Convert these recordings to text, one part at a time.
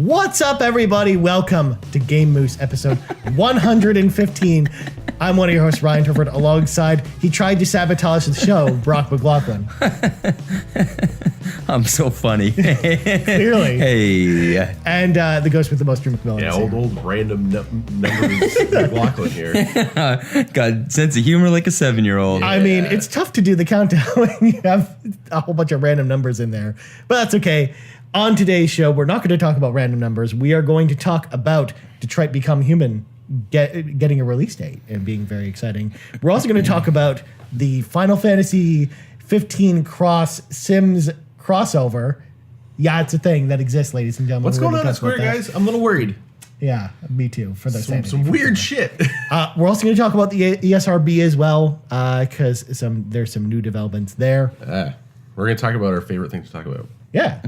What's up, everybody? Welcome to Game Moose episode 115. I'm one of your hosts, Ryan Turford, alongside, he tried to sabotage the show, Brock McLaughlin. I'm so funny. Clearly. Hey. And the ghost with the most, Drew McMillan. Yeah, old random numbers McLaughlin here. Got sense of humor like a 7-year-old. I mean, it's tough to do the countdown when you have a whole bunch of random numbers in there. But that's okay. On today's show, we're not going to talk about random numbers. We are going to talk about Detroit Become Human getting a release date and being very exciting. We're also going to talk about the Final Fantasy 15 Cross Sims crossover. Yeah, it's a thing that exists, ladies and gentlemen. What's going on at Square, guys? I'm a little worried. Yeah, me too. For the Some weird shit. We're also going to talk about the ESRB as well, because there's some new developments there. We're going to talk about our favorite things to talk about. Yeah,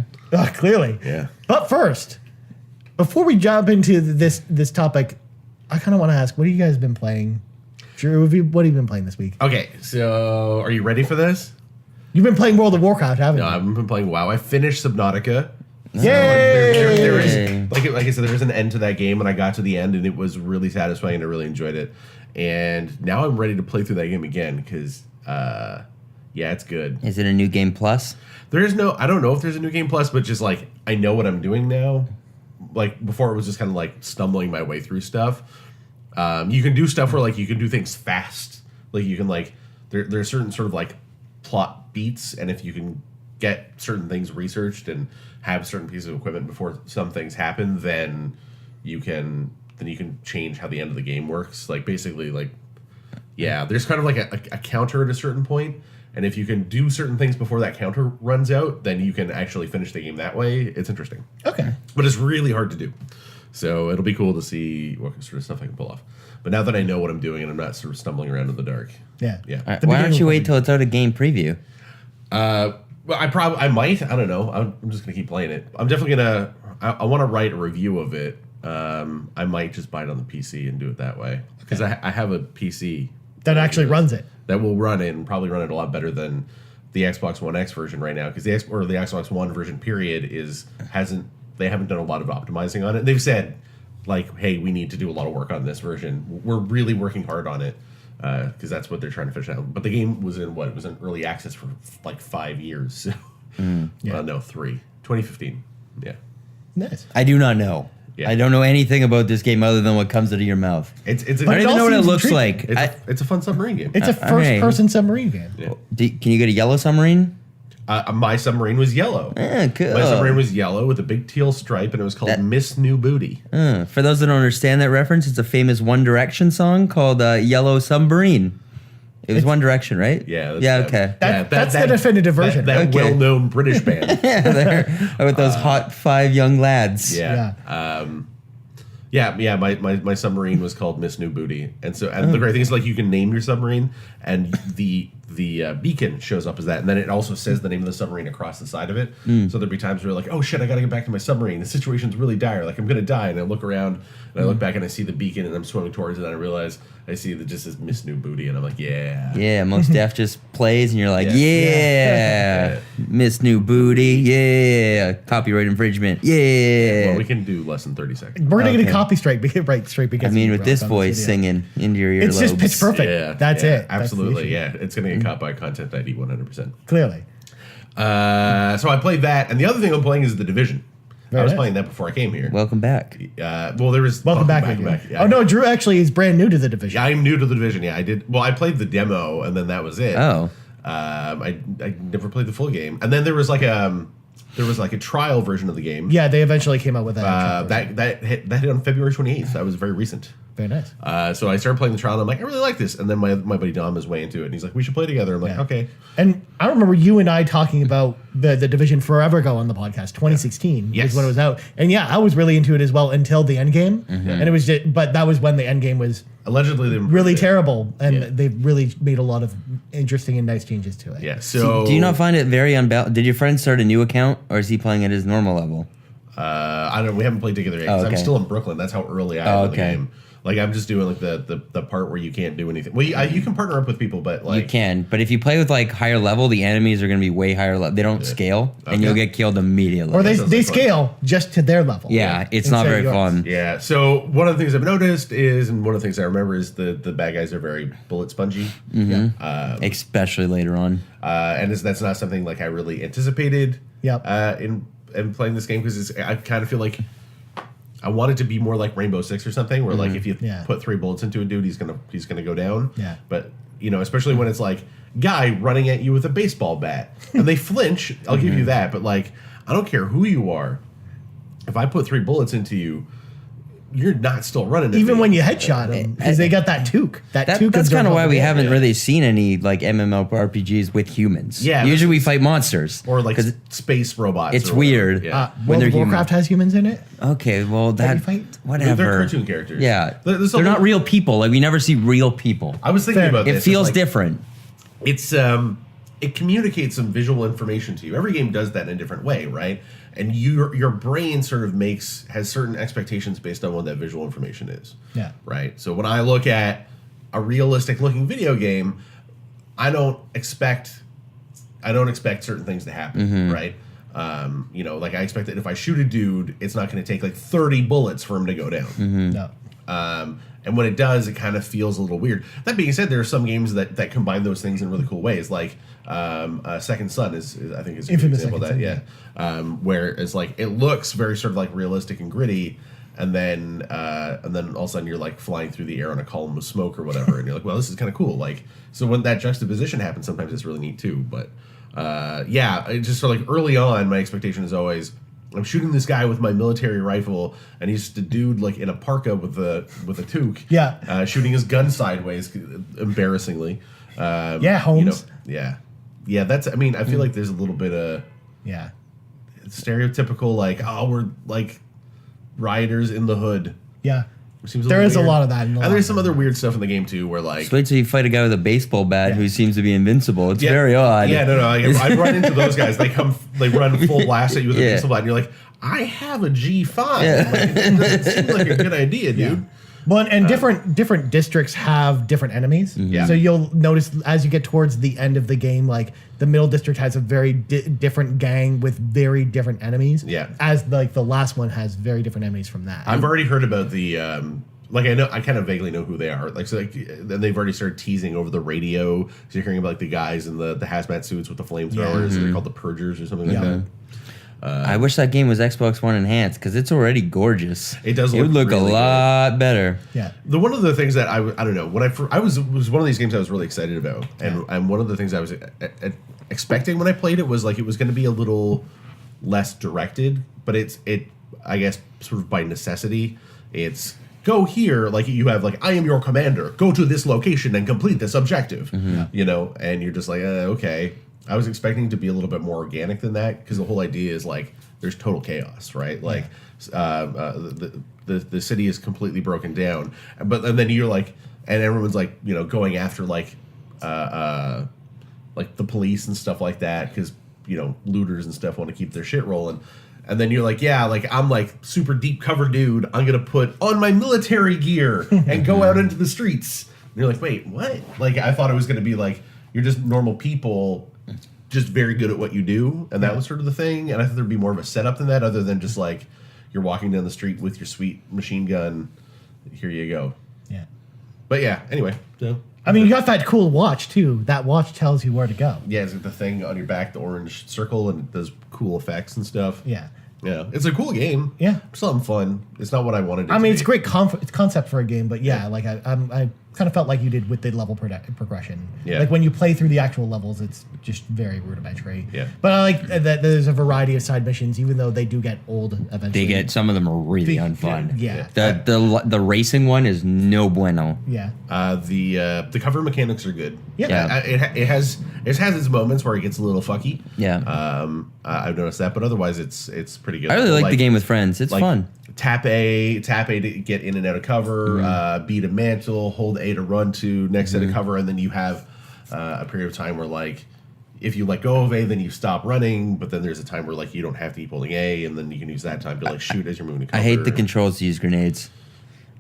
clearly. Yeah. But first, before we jump into this topic, I kind of want to ask, what have you guys been playing? Drew, what have you been playing this week? Okay, so are you ready for this? You've been playing World of Warcraft, haven't you? No, I've been playing WoW. I finished Subnautica. Yay! There is, like I said, there is an end to that game, and I got to the end, and it was really satisfying, and I really enjoyed it. And now I'm ready to play through that game again, because, yeah, it's good. Is it a new game plus? There is no, I don't know if there's a new game plus, but just like, I know what I'm doing now. Like, before it was just kind of like stumbling my way through stuff. You can do stuff where, like, you can do things fast. Like, you can, like, there's certain sort of, like, plot beats, and if you can get certain things researched and have certain pieces of equipment before some things happen, then you can change how the end of the game works. Like, basically, like, yeah, there's kind of like a counter at a certain point, and if you can do certain things before that counter runs out, then you can actually finish the game that way. It's interesting. Okay. But it's really hard to do. So it'll be cool to see what sort of stuff I can pull off. But now that I know what I'm doing and I'm not sort of stumbling around in the dark. Yeah. Yeah. Right, why don't you wait till it's out of game preview? Well, I might. I don't know. I'm just going to keep playing it. I'm definitely going to... I want to write a review of it. I might just buy it on the PC and do it that way. Because I have a PC... That actually runs it. That will run it and probably run it a lot better than the Xbox One X version right now. Because the Xbox One version period they haven't done a lot of optimizing on it. They've said, like, hey, we need to do a lot of work on this version. We're really working hard on it because that's what they're trying to finish out. But the game was in early access for like 5 years. So, no, 3. 2015. Yeah. Nice. I do not know. Yeah. I don't know anything about this game other than what comes out of your mouth. I don't even know what it looks like. It's a fun submarine game. It's a first-person submarine game. Yeah. Can you get a yellow submarine? My submarine was yellow. Cool. My submarine was yellow with a big teal stripe, and it was called Miss New Booty. For those that don't understand that reference, it's a famous One Direction song called Yellow Submarine. It was One Direction, right? Yeah. Okay. That's the definitive version. That well-known British band. Yeah, they're with those hot 5 young lads. Yeah. My submarine was called Miss New Booty, and the great thing is, like, you can name your submarine, and the beacon shows up as that, and then it also says the name of the submarine across the side of it. So there'd be times where you're like, oh shit, I gotta get back to my submarine. The situation's really dire. Like, I'm gonna die, and I look around and I look back and I see the beacon, and I'm swimming towards it, and I realize I see that just says Miss New Booty, and I'm like, yeah. Yeah, Most Def just plays, and you're like, Yeah. Miss New Booty, yeah, copyright infringement, yeah. Well, we can do less than 30 seconds. We're going to get a copy straight because I mean, with this voice singing into your earlobes. It's just pitch perfect. Yeah, That's it. Absolutely, it's going to get caught by Content ID 100%. Clearly. So I played that, and the other thing I'm playing is The Division. I was playing that before I came here. Welcome back. There was... Welcome back. Yeah. Oh, no, Drew actually is brand new to The Division. Yeah, I'm new to The Division, yeah. I did... Well, I played the demo, and then that was it. Oh. I never played the full game. And then there was like a trial version of the game. Yeah, they eventually came out with that. That hit on February 28th. That was very recent. Very nice. So I started playing the trial, and I'm like, I really like this. And then my buddy Dom is way into it, and he's like, we should play together. I'm like, okay. And I remember you and I talking about the Division forever ago on the podcast. 2016 is when it was out. And yeah, I was really into it as well until the end game. And it was but that was when the end game was allegedly really terrible, and they really made a lot of interesting and nice changes to it. Yeah. So do you not find it very unbalanced? Did your friend start a new account, or is he playing at his normal level? I don't. We haven't played together yet because I'm still in Brooklyn. That's how early I am in the game. Like I'm just doing like the part where you can't do anything. Well, you can partner up with people, but like You can, but if you play with like higher level, the enemies are going to be way higher level. They don't scale, and you'll get killed immediately. Or they sounds like fun. scale just to their level. yeah, it's not Instead very of yours. fun. Yeah. So one of the things I've noticed is, and one of the things I remember is the bad guys are very bullet spongy, Especially later on. and that's not something like I really anticipated. Yep. In playing this game because I kind of feel like I want it to be more like Rainbow Six or something, where like if you Yeah. put 3 bullets into a dude, he's gonna go down. Yeah. But especially when it's like guy running at you with a baseball bat and they flinch, I'll give you that. But like I don't care who you are, if I put 3 bullets into you, you're not still running. at Even me. when you headshot them, because they got that toque. That toque That's kind of why we haven't Yeah. really seen any like MMORPGs with humans. Yeah, usually this we is- fight monsters. or like 'cause space robots. it's or whatever. weird. Yeah. when World they're of Warcraft has humans in it. okay, well that fight? whatever. They're cartoon characters. Yeah, There's they're a not whole- real people. Like we never see real people. I was thinking Fair. about this. It It's feels like, different. It's it communicates some visual information to you. Every game does that in a different way, right? And your brain sort of has certain expectations based on what that visual information is. Yeah. Right. So when I look at a realistic looking video game, I don't expect certain things to happen, right? Like I expect that if I shoot a dude, it's not going to take like 30 bullets for him to go down. No. And when it does, it kind of feels a little weird. That being said, there are some games that combine those things in really cool ways. Like Second Son is I think is a good Infamous example of Second that. Yeah, where it's like it looks very sort of like realistic and gritty, and then all of a sudden you're like flying through the air on a column of smoke or whatever, and you're like, well, this is kind of cool. Like so when that juxtaposition happens, sometimes it's really neat too. But it just sort of like early on, my expectation is always. I'm shooting this guy with my military rifle, and he's just a dude like in a parka with a toque. Yeah. Shooting his gun sideways, embarrassingly. Holmes. Yeah. That's. I mean, I feel like there's a little bit of Yeah. stereotypical like, oh, we're like rioters in the hood. Yeah. Which seems There little is a weird. lot of that in a lot And there's of some other weird stuff in the game too, where like. Just wait till you fight a guy with a baseball bat Yeah. who seems to be invincible. It's Yeah. very odd. Yeah, no. I run into those guys. They run full blast at you with a Yeah. pistol bat, and you're like, I have a G5. Yeah. Like, it doesn't seem like a good idea, dude. Well, and different districts have different enemies. Yeah. So you'll notice as you get towards the end of the game, like the middle district has a very different gang with very different enemies. Yeah. As like the last one has very different enemies from that. I've already heard about the I kind of vaguely know who they are. Then they've already started teasing over the radio. So you're hearing about like the guys in the hazmat suits with the flamethrowers. They're called the Purgers or something like Yeah. that. I wish that game was Xbox One enhanced because it's already gorgeous. It does It would look look really a lot better. Yeah. One of the things that I don't know when I was one of these games I was really excited about, and one of the things I was expecting when I played it was like it was going to be a little less directed, but I guess sort of by necessity it's go here, like you have like I am your commander, go to this location and complete this objective, and you're just like okay. I was expecting to be a little bit more organic than that because the whole idea is like there's total chaos, right? Like the city is completely broken down, and then you're like, and everyone's like going after like the police and stuff like that because looters and stuff want to keep their shit rolling. And then you're like, yeah, like I'm like super deep cover dude. I'm gonna put on my military gear and go out into the streets. And you're like, wait, what? Like I thought it was gonna be like you're just normal people, just very good at what you do, and that was sort of the thing. And I thought there'd be more of a setup than that, other than just like you're walking down the street with your sweet machine gun. Here you go. Yeah. But yeah, anyway. So I mean, you got that cool watch too. That watch tells you where to go. yeah, it's got the thing on your back, the orange circle, and it does cool effects and stuff. Yeah. Yeah, it's a cool game. Yeah. Something fun. It's not what I wanted it I to mean, be. it's a great concept for a game, but yeah, like I kind of felt like you did with the level progression. Yeah. Like when you play through the actual levels, it's just very rudimentary. Yeah. But I like that there's a variety of side missions, even though they do get old eventually. Some of them are really unfun. Yeah. The racing one is no bueno. Yeah. The cover mechanics are good. Yeah. It has its moments where it gets a little fucky. Yeah. I've noticed that, but otherwise it's pretty good. I really like the game with friends. It's fun. Tap A to get in and out of cover. B to mantle. Hold A to run to next set of cover, and then you have a period of time where like if you let go of A, then you stop running. But then there's a time where like you don't have to keep holding A, and then you can use that time to like shoot as you're moving to cover. I hate the controls to use grenades.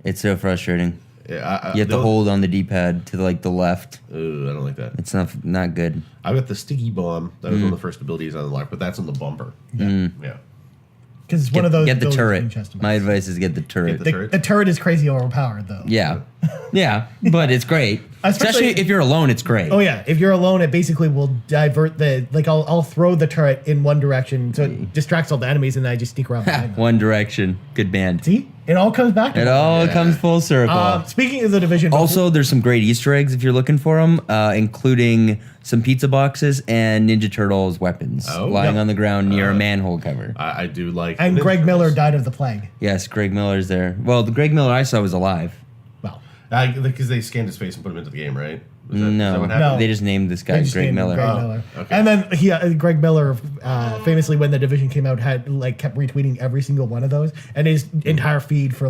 It's so frustrating. Yeah, You have to hold on the D-pad to like the left. Ooh, I don't like that. It's not good. I got the sticky bomb. That was one of the first abilities I unlocked, but that's on the bumper. Yeah. Because it's one of those. Get the those turret. Winchester My ones. advice is get the turret. The turret is crazy overpowered, though. Yeah, yeah, but it's great. Especially if you're alone, it's great. Oh yeah, if you're alone, it basically will divert the I'll throw the turret in one direction, so it distracts all the enemies, and then I just sneak around behind them. One Direction, good band. See, it all comes back to It all comes full circle. Speaking of the Division, Also, there's some great Easter eggs if you're looking for them, including some pizza boxes and Ninja Turtles weapons lying on the ground near a manhole cover. I do like. and Greg Miller died of the plague. Yes, Greg Miller's there. Well, the Greg Miller I saw was alive. Well, because they scanned his face and put him into the game, right? Is that No, what happened? they just named this guy they just Greg named him Miller. Greg Oh, Miller. okay. And then Greg Miller, famously when the Division came out, had kept retweeting every single one of those, and his entire feed for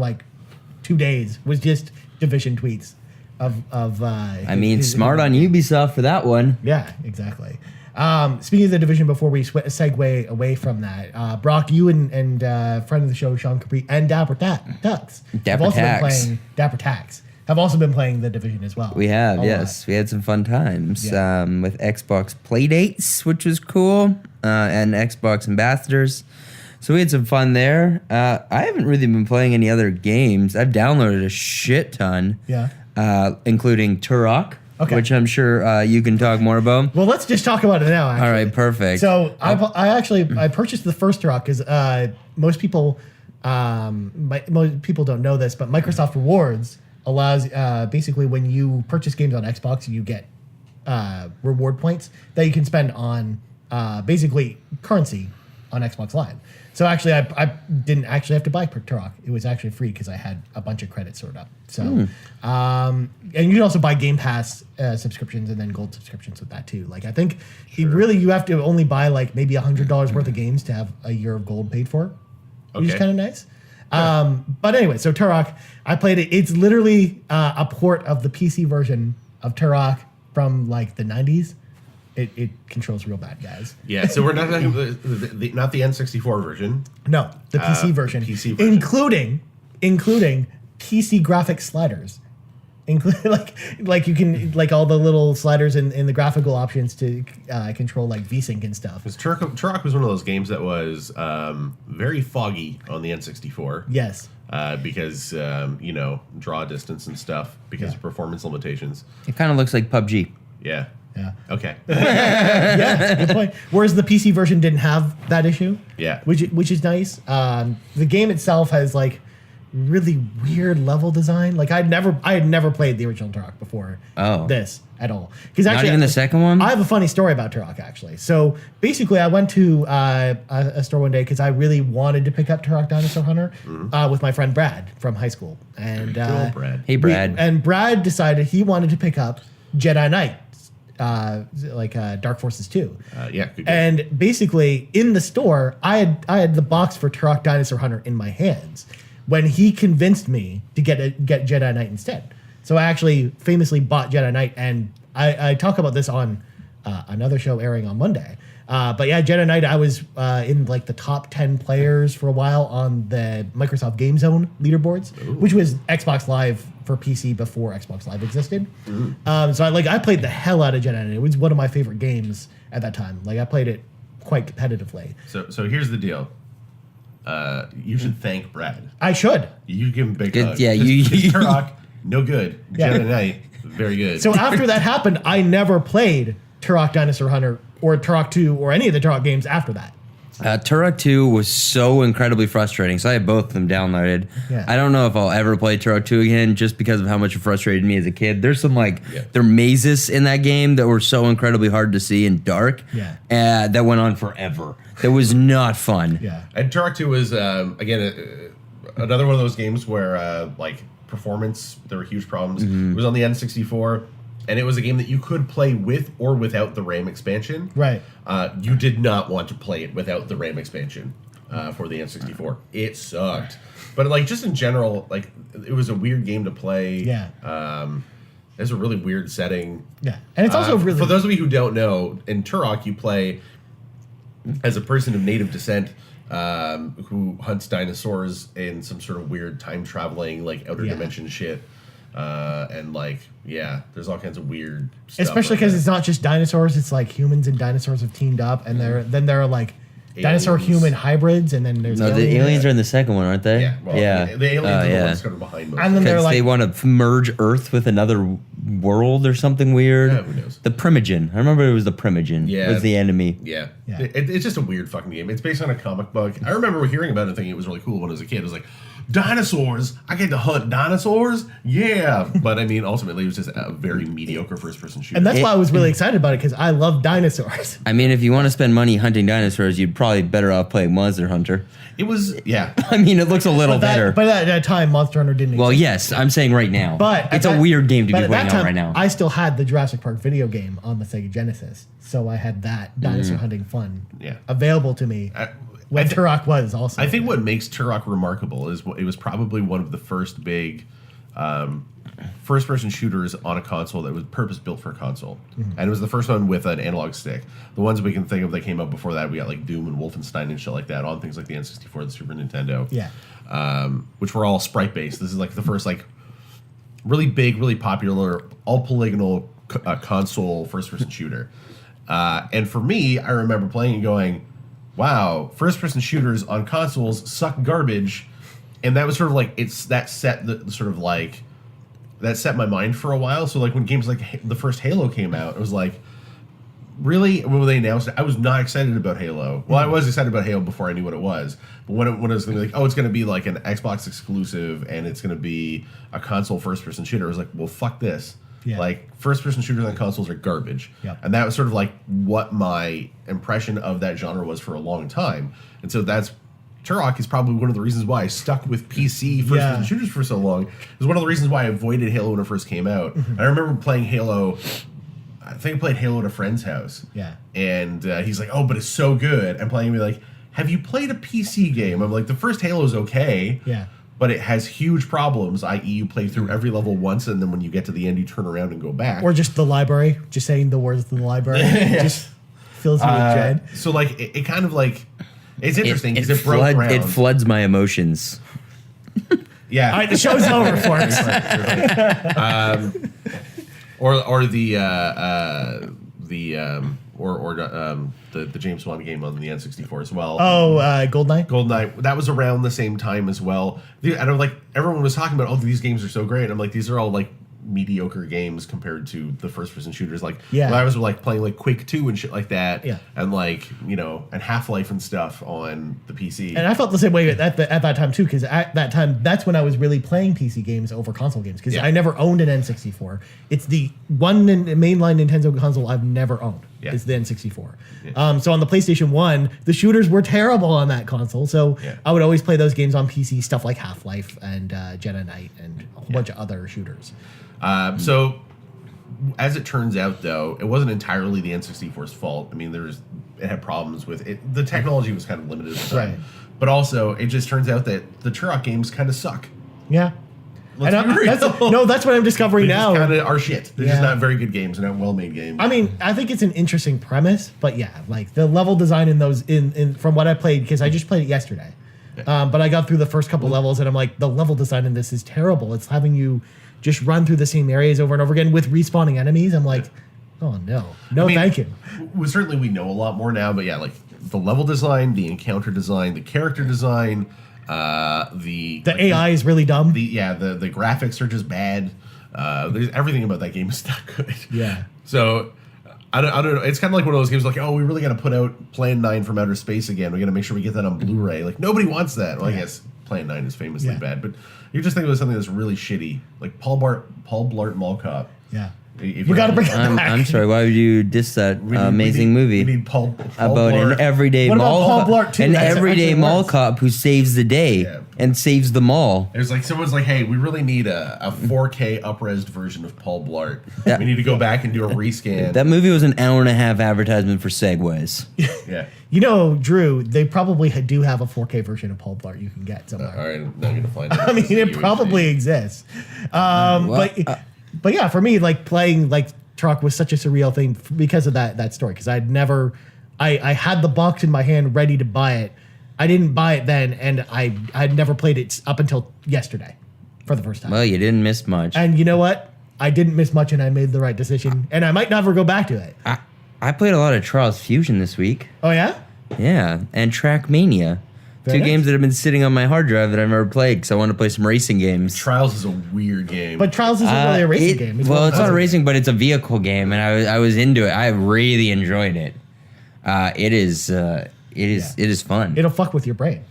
2 days was just Division tweets of. I mean, smart on Ubisoft for that one. Yeah, exactly. Speaking of the Division, before we segue away from that, Brock, you and friend of the show Sean Capri and Dapper Tux have also been playing Dapper Tax. Have also been playing the Division as well. We have, A yes. We had some fun times Yeah. with Xbox Playdates, which was cool, and Xbox Ambassadors. So we had some fun there. I haven't really been playing any other games. I've downloaded a shit ton, Yeah. Including Turok, Okay. which I'm sure you can talk more about. Well, let's just talk about it now. Actually. All right, perfect. So I purchased the first Turok because most people don't know this, but Microsoft Rewards allows basically when you purchase games on Xbox, you get reward points that you can spend on basically currency on Xbox Live. So actually, I didn't actually have to buy Turok. It was actually free because I had a bunch of credits stored up. So, and you can also buy Game Pass subscriptions and then gold subscriptions with that too. Like I think you have to only buy maybe $100 worth of games to have a year of gold paid for, which is kind of nice. But anyway, so Turok, I played it. It's literally a port of the PC version of Turok from the 90s. It controls real bad, guys. Yeah, so we're not talking about not the N64 version. No, the PC version. PC version. Including PC graphic sliders. Like you can all the little sliders in the graphical options to control VSync and stuff. Because Turok was one of those games that was very foggy on the N64. Yes. Because draw distance and stuff because of performance limitations. It kind of looks like PUBG. Yeah. Yeah. Okay. Yeah. Good point. Whereas the PC version didn't have that issue. Yeah. Which is nice. The game itself has really weird level design. I had never played the original Turok before this at all. Because Not even the second one? I have a funny story about Turok actually. So basically, I went to a store one day because I really wanted to pick up Turok Dinosaur Hunter with my friend Brad from high school. And Cool, Brad. Hey, Brad. and Brad decided he wanted to pick up Jedi Knight, Dark Forces 2. Yeah. Good game. And basically, in the store, I had the box for Turok Dinosaur Hunter in my hands when he convinced me to get Jedi Knight instead. So I actually famously bought Jedi Knight, and I talk about this on another show airing on Monday. But yeah, Jedi Knight, I was in the top 10 players for a while on the Microsoft Game Zone leaderboards, which was Xbox Live for PC before Xbox Live existed. So I played the hell out of Jedi Knight. It was one of my favorite games at that time. I played it quite competitively. So here's the deal. You should thank Brad. I should. You give him a big Good- hug. yeah, 'Cause you- Turok, no good. Yeah. Jedi Knight, very good. So after that happened, I never played Turok Dinosaur Hunter or Turok 2 or any of the Turok games after that. Turok 2 was so incredibly frustrating, so I have both of them downloaded. Yeah. I don't know if I'll ever play Turok 2 again just because of how much it frustrated me as a kid. There's some there are mazes in that game that were so incredibly hard to see and dark that went on forever. That was not fun. Yeah. And Turok 2 was, again, another one of those games where, performance, there were huge problems. It was on the N64, and it was a game that you could play with or without the RAM expansion. Right. You did not want to play it without the RAM expansion for the N64. It sucked. But, just in general, it was a weird game to play. Yeah. It was a really weird setting. Yeah. And it's also really... For those of you who don't know, in Turok, you play... as a person of native descent who hunts dinosaurs in some sort of weird time traveling like outer dimension shit. And like, yeah, there's all kinds of weird stuff. Especially because it's not just dinosaurs; it's like humans and dinosaurs have teamed up, and there are like dinosaur-human hybrids, and then there's the aliens are in the second one, aren't they? Yeah, well, the aliens are the ones kind of behind most. And then they're like, they want to merge Earth with another world or something weird. Yeah, who knows? The Primogen. I remember it was the Primogen. Yeah, was the enemy. Yeah. It's just a weird fucking game. It's based on a comic book. I remember hearing about it and thinking it was really cool when I was a kid. It was like, dinosaurs? I get to hunt dinosaurs? Yeah. But I mean, ultimately, it was just a very mediocre first-person shooter. and that's why I was really excited about it, because I love dinosaurs. I mean, if you want to spend money hunting dinosaurs, you'd probably better off playing Monster Hunter. It was, yeah. I mean, it looks a little better. But at that time, Monster Hunter didn't exist. Well, yes, I'm saying right now. But it's a weird game to be at playing that on time, right now. I still had the Jurassic Park video game on the Sega Genesis, so I had that dinosaur hunting fun available to me. When Turok was also. I think what makes Turok remarkable is it was probably one of the first big first-person shooters on a console that was purpose-built for a console. And it was the first one with an analog stick. The ones we can think of that came out before that, we got like Doom and Wolfenstein and shit like that on things like the N64, the Super Nintendo. Yeah. Which were all sprite-based. This is like the first like really big, really popular, all polygonal console first-person shooter. And for me, I remember playing and going, wow, first-person shooters on consoles suck garbage, and that was sort of like that set my mind for a while. So like when games like the first Halo came out, it was like, really? When they announced it, I was not excited about Halo. Well, I was excited about Halo before I knew what it was. But when it was going to be like, oh, it's going to be like an Xbox exclusive, and it's going to be a console first-person shooter, I was like, well, fuck this. Yeah. Like, first-person shooters on consoles are garbage. Yep. And that was sort of like what my impression of that genre was for a long time. And so Turok is probably one of the reasons why I stuck with PC first-person shooters for so long. It was one of the reasons why I avoided Halo when it first came out. I remember playing Halo. I think I played Halo at a friend's house. Yeah. And he's like, oh, but it's so good. I'm playing, and be like, have you played a PC game? I'm like, the first Halo is okay. Yeah. But it has huge problems, i.e. you play through every level once, and then when you get to the end, you turn around and go back. Or just the library, just saying the words of the library. Just fills me with dread. So, like, it kind of, like, it's interesting because it broke ground. It floods my emotions. Yeah. All right, the show's over, folks. The James Bond game on the N64 as well. Oh, Goldeneye? Goldeneye. That was around the same time as well. And I'm like, everyone was talking about, oh, these games are so great. And I'm like, these are all like mediocre games compared to the first-person shooters. Like, when I was like playing like Quake 2 and shit like that, and like, you know, and Half-Life and stuff on the PC. And I felt the same way at that time too, because at that time, that's when I was really playing PC games over console games, because I never owned an N64. It's the one mainline Nintendo console I've never owned. It's the N64. So on the PlayStation 1, the shooters were terrible on that console, so I would always play those games on PC, stuff like Half-Life and Jedi Knight and a whole bunch of other shooters. So, as it turns out, though, it wasn't entirely the N64's fault. I mean, it had problems with it. The technology was kind of limited at the time. Right. But also, it just turns out that the Turok games kind of suck. Yeah. That's what I'm discovering now. They kind of are shit. They're just not very good games. They're not well-made games. I mean, I think it's an interesting premise, but yeah, like the level design in those, from what I played, because I just played it yesterday. But I got through the first couple levels, and I'm like, the level design in this is terrible. It's having you just run through the same areas over and over again with respawning enemies. I'm like, oh no, thank you. Certainly we know a lot more now, but yeah, like the level design, the encounter design, the character design, the AI is really dumb. The graphics are just bad. There's everything about that game is not good. Yeah. So I don't know. It's kind of like one of those games like, oh, we really got to put out Plan 9 from Outer Space again. We got to make sure we get that on Blu-ray. Like nobody wants that. Well, I guess Plan 9 is famously bad, but you just think it was something that's really shitty, like Paul Blart Mall Cop. Yeah. We got to bring it back. I'm sorry. Why would you diss that amazing movie? We need Paul about Blart. an everyday mall cop who saves the day and saves the mall. There's like someone's like, hey, we really need a 4K up-resed version of Paul Blart. We need to go back and do a rescan. That movie was an hour-and-a-half advertisement for Segways. Yeah. You know, Drew, they probably do have a 4K version of Paul Blart you can get somewhere. All right, I'm not going to find it. I mean, it probably exists. But yeah, for me, like playing like Turok was such a surreal thing because of that story. Because I'd never I had the box in my hand ready to buy it. I didn't buy it then, and I'd never played it up until yesterday for the first time. Well, you didn't miss much. And you know what? I didn't miss much, and I made the right decision. And I might never go back to it. I played a lot of Trials Fusion this week. Oh, yeah? Yeah, and Trackmania. Very Two nice. games that have been sitting on my hard drive that I've never played because I want to play some racing games. Trials is a weird game. But Trials isn't really a racing game. It's not a racing, but it's a vehicle game, and I was into it. I really enjoyed it. It is fun. It'll fuck with your brain.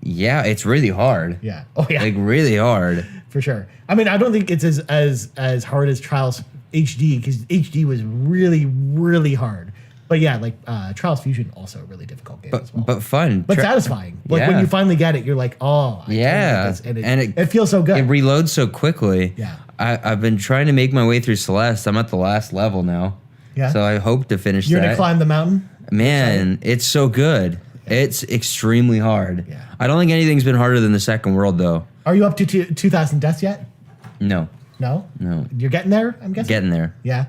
Yeah, it's really hard. Yeah. Oh, yeah. Like really hard. For sure. I mean, I don't think it's as hard as Trials HD, because HD was really, really hard. But yeah, like Trials Fusion, also a really difficult game as well. But fun. But satisfying. Like when you finally get it, you're like, oh, I yeah. can get this. And it feels so good. It reloads so quickly. Yeah. I've been trying to make my way through Celeste. I'm at the last level now. Yeah. So I hope to finish You're that. going to climb the mountain? Man, it's so good. It's extremely hard. Yeah. I don't think anything's been harder than the second world, though. Are you up to 2,000 deaths yet? No. No? No. You're getting there, I'm guessing? Getting there. Yeah.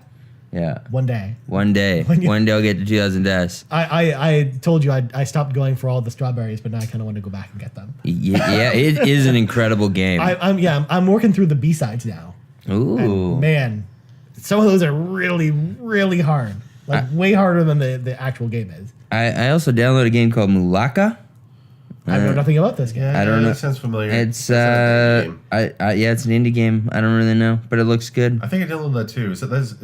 Yeah. One day. One day. One day I'll get to 2,000 deaths. I told you I stopped going for all the strawberries, but now I kind of want to go back and get them. Yeah, it is an incredible game. I'm working through the B-sides now. Ooh. And man, some of those are really, really hard. Like way harder than the actual game is. I also downloaded a game called Mulaka. I know nothing about this game. I don't know. That sounds familiar. It's yeah, it's an indie game. I don't really know, but it looks good. I think I downloaded that too. Is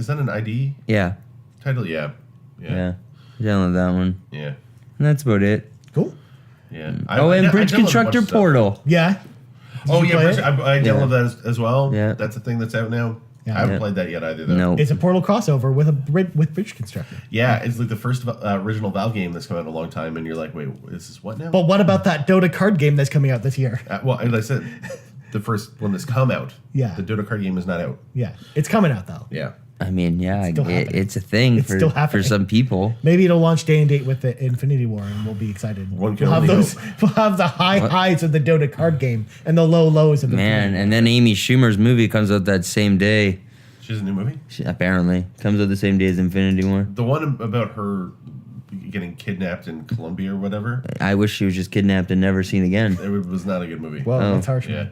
that an ID Yeah. title? Yeah. I downloaded that one. Yeah. And that's about it. Cool. Yeah. And I Bridge downloaded a Constructor bunch of stuff. Portal. Yeah. Oh yeah, play Bridge, it? I downloaded that as well. Yeah. That's a thing that's out now. Yeah. I haven't Yeah. played that yet either though. No. It's a Portal crossover with Bridge Constructor. Yeah, it's like the first original Valve game that's come out in a long time, and you're like, wait, this is what now? But what about that Dota card game that's coming out this year? Well, as I said, the first one that's come out. Yeah. The Dota card game is not out. Yeah. It's coming out though. Yeah. I mean, yeah, Still happening. it's a thing It's still for happening. some people. Maybe it'll launch day and date with the Infinity War, and we'll be excited. One can we'll have only those. We'll have the highs of the Dota card game and the lows of the Man, and then Amy Schumer's movie comes out that same day. She has a new movie? Apparently. Comes out the same day as Infinity War. The one about her getting kidnapped in Colombia or whatever, I wish she was just kidnapped and never seen again. it was not a good movie. Well, Oh. that's harsh, Yeah. man.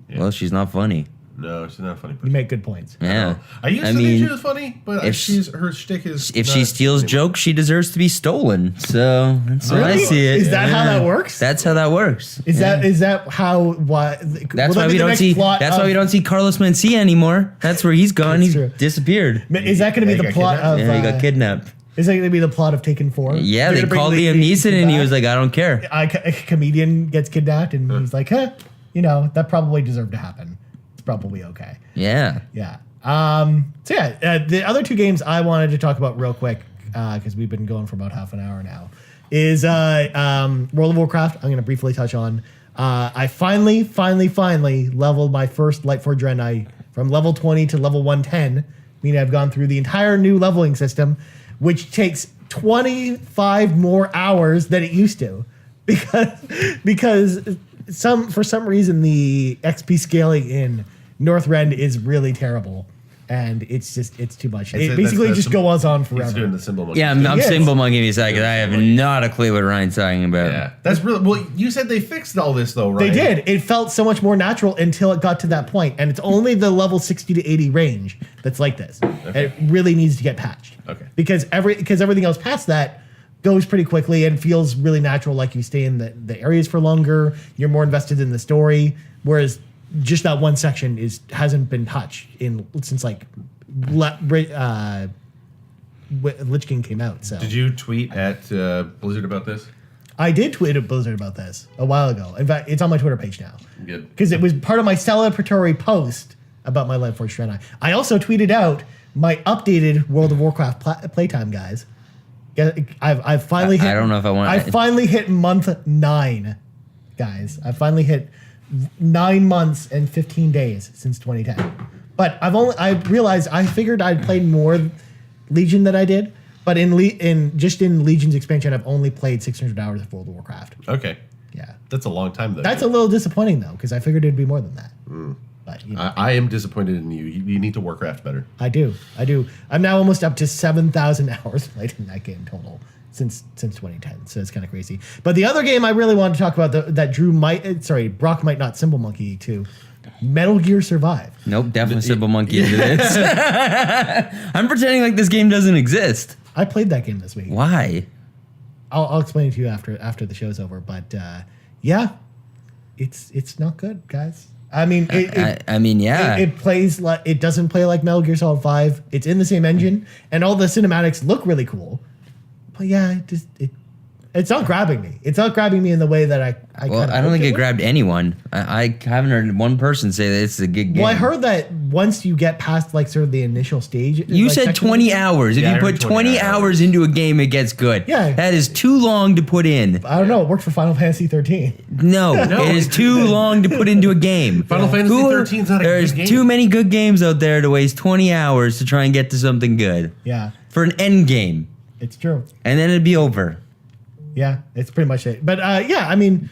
Yeah. Well, she's not funny. No, she's not a funny You person. make good points. Yeah. I used to think she was funny, but if her shtick is. If not she steals anymore. jokes, she deserves to be stolen. So that's how I Really? see it. Is that how that works? That's how that works. Is that how what? That's why we don't see. That's why we don't see Carlos Mencia anymore. That's where he's gone. That's He's true. disappeared. Is that going to Yeah, be he the got plot of? Yeah, he got kidnapped. Is that going to be the plot of Taken 4? Yeah, They're they gonna bring called Liam Neeson, and he was like, "I don't care." A comedian gets kidnapped, and he's like, "Huh, that probably deserved to happen. It's probably okay." Yeah. Yeah. So yeah, the other two games I wanted to talk about real quick because we've been going for about half an hour now is World of Warcraft. I'm going to briefly touch on. I finally leveled my first Lightforge Draenei from level 20 to level 110. Meaning I've gone through the entire new leveling system, which takes 25 more hours than it used to, because for some reason the XP scaling in Northrend is really terrible, and it's too much. It basically just goes on forever. He's doing the symbol monkey. Yeah, I'm Yes. symbol monkey me a second. I have not a clue what Ryan's talking about. Yeah, that's really well. You said they fixed all this though, right? They did. It felt so much more natural until it got to that point, and it's only the level 60 to 80 range that's like this. Okay. It really needs to get patched. Okay. Because everything else past that goes pretty quickly and feels really natural. Like you stay in the areas for longer. You're more invested in the story. Whereas just that one section hasn't been touched since like Lich King came out. So Did you tweet at Blizzard about this? I did tweet at Blizzard about this a while ago. In fact, it's on my Twitter page now. Good. Because it was part of my celebratory post about my Lightforge Draenei. I also tweeted out my updated World of Warcraft playtime, guys. I've finally hit. I don't know if I want. I finally hit month 9, guys. I finally hit 9 months and 15 days since 2010. But I realized I figured I'd played more Legion than I did. But in Legion's expansion, I've only played 600 hours of World of Warcraft. Okay. Yeah. That's a long time though. That's a little disappointing though, because I figured it'd be more than that. But I am disappointed in you. You need to Warcraft better. I do. I'm now almost up to 7,000 hours played in that game total, since 2010. So it's kind of crazy. But the other game I really wanted to talk about that Brock might not Symbol Monkey to Metal Gear Survive. Nope, definitely Symbol Monkey into this. I'm pretending like this game doesn't exist. I played that game this week. Why? I'll explain it to you after the show's over. But yeah, it's not good, guys. I mean, it plays like it doesn't play like Metal Gear Solid 5. It's in the same engine, and all the cinematics look really cool. But yeah, it's not grabbing me. It's not grabbing me in the way that I don't think it grabbed anyone. I haven't heard one person say that it's a good game. Well, I heard that once you get past like sort of the initial stage. You like, said 20 hours. If you put 20 hours into a game, it gets good. Yeah. That is too long to put in. I don't know. It worked for Final Fantasy 13. No, it is too long to put into a game. Final Fantasy 13 is not a good game. There's too many good games out there to waste 20 hours to try and get to something good. Yeah. For an end game. It's true. And then it'd be over. Yeah, it's pretty much it. But yeah, I mean,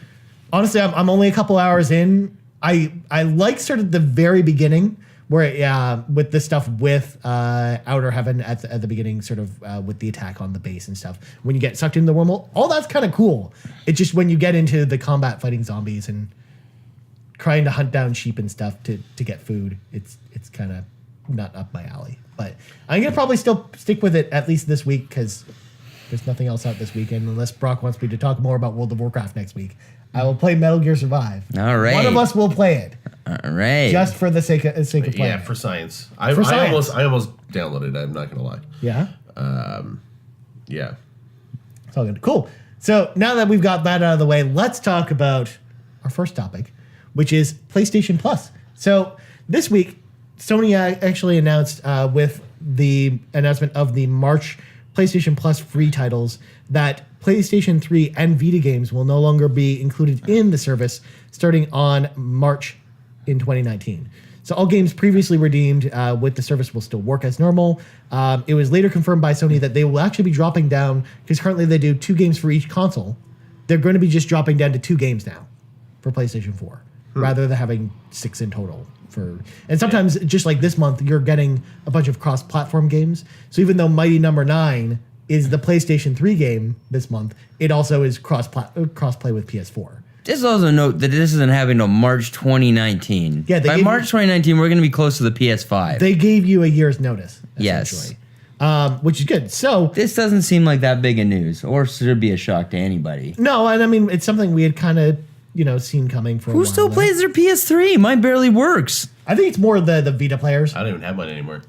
honestly, I'm only a couple hours in. I like sort of the very beginning where with this stuff with Outer Heaven at the beginning, sort of with the attack on the base and stuff. When you get sucked into the wormhole, all that's kind of cool. It's just when you get into the combat fighting zombies and trying to hunt down sheep and stuff to get food, it's kind of not up my alley. But I'm gonna probably still stick with it at least this week because there's nothing else out this weekend unless Brock wants me to talk more about World of Warcraft next week. I will play Metal Gear Survive. All right. One of us will play it. All right. Just for the sake of playing. Yeah, for science. I almost downloaded it. I'm not gonna lie. Yeah. Yeah. It's all good. Cool. So now that we've got that out of the way, let's talk about our first topic, which is PlayStation Plus. So this week, Sony actually announced with the announcement of the March PlayStation Plus free titles that PlayStation 3 and Vita games will no longer be included in the service starting on March in 2019. So all games previously redeemed with the service will still work as normal. It was later confirmed by Sony that they will actually be dropping down, because currently they do 2 games for each console. They're going to be just dropping down to 2 games now for PlayStation 4, rather than having 6 in total. And sometimes, just like this month, you're getting a bunch of cross-platform games. So even though Mighty Number 9 is the PlayStation 3 game this month, it also is cross-play with PS4. Just also note that this isn't happening until March 2019. Yeah, by March 2019, we're going to be close to the PS5. They gave you a year's notice, yes, which is good. So this doesn't seem like that big a news, or should be a shock to anybody. No, and I mean it's something we had kind of seen coming for. Who a while still now. plays their PS3? Mine barely works. I think it's more the Vita players. I don't even have mine anymore.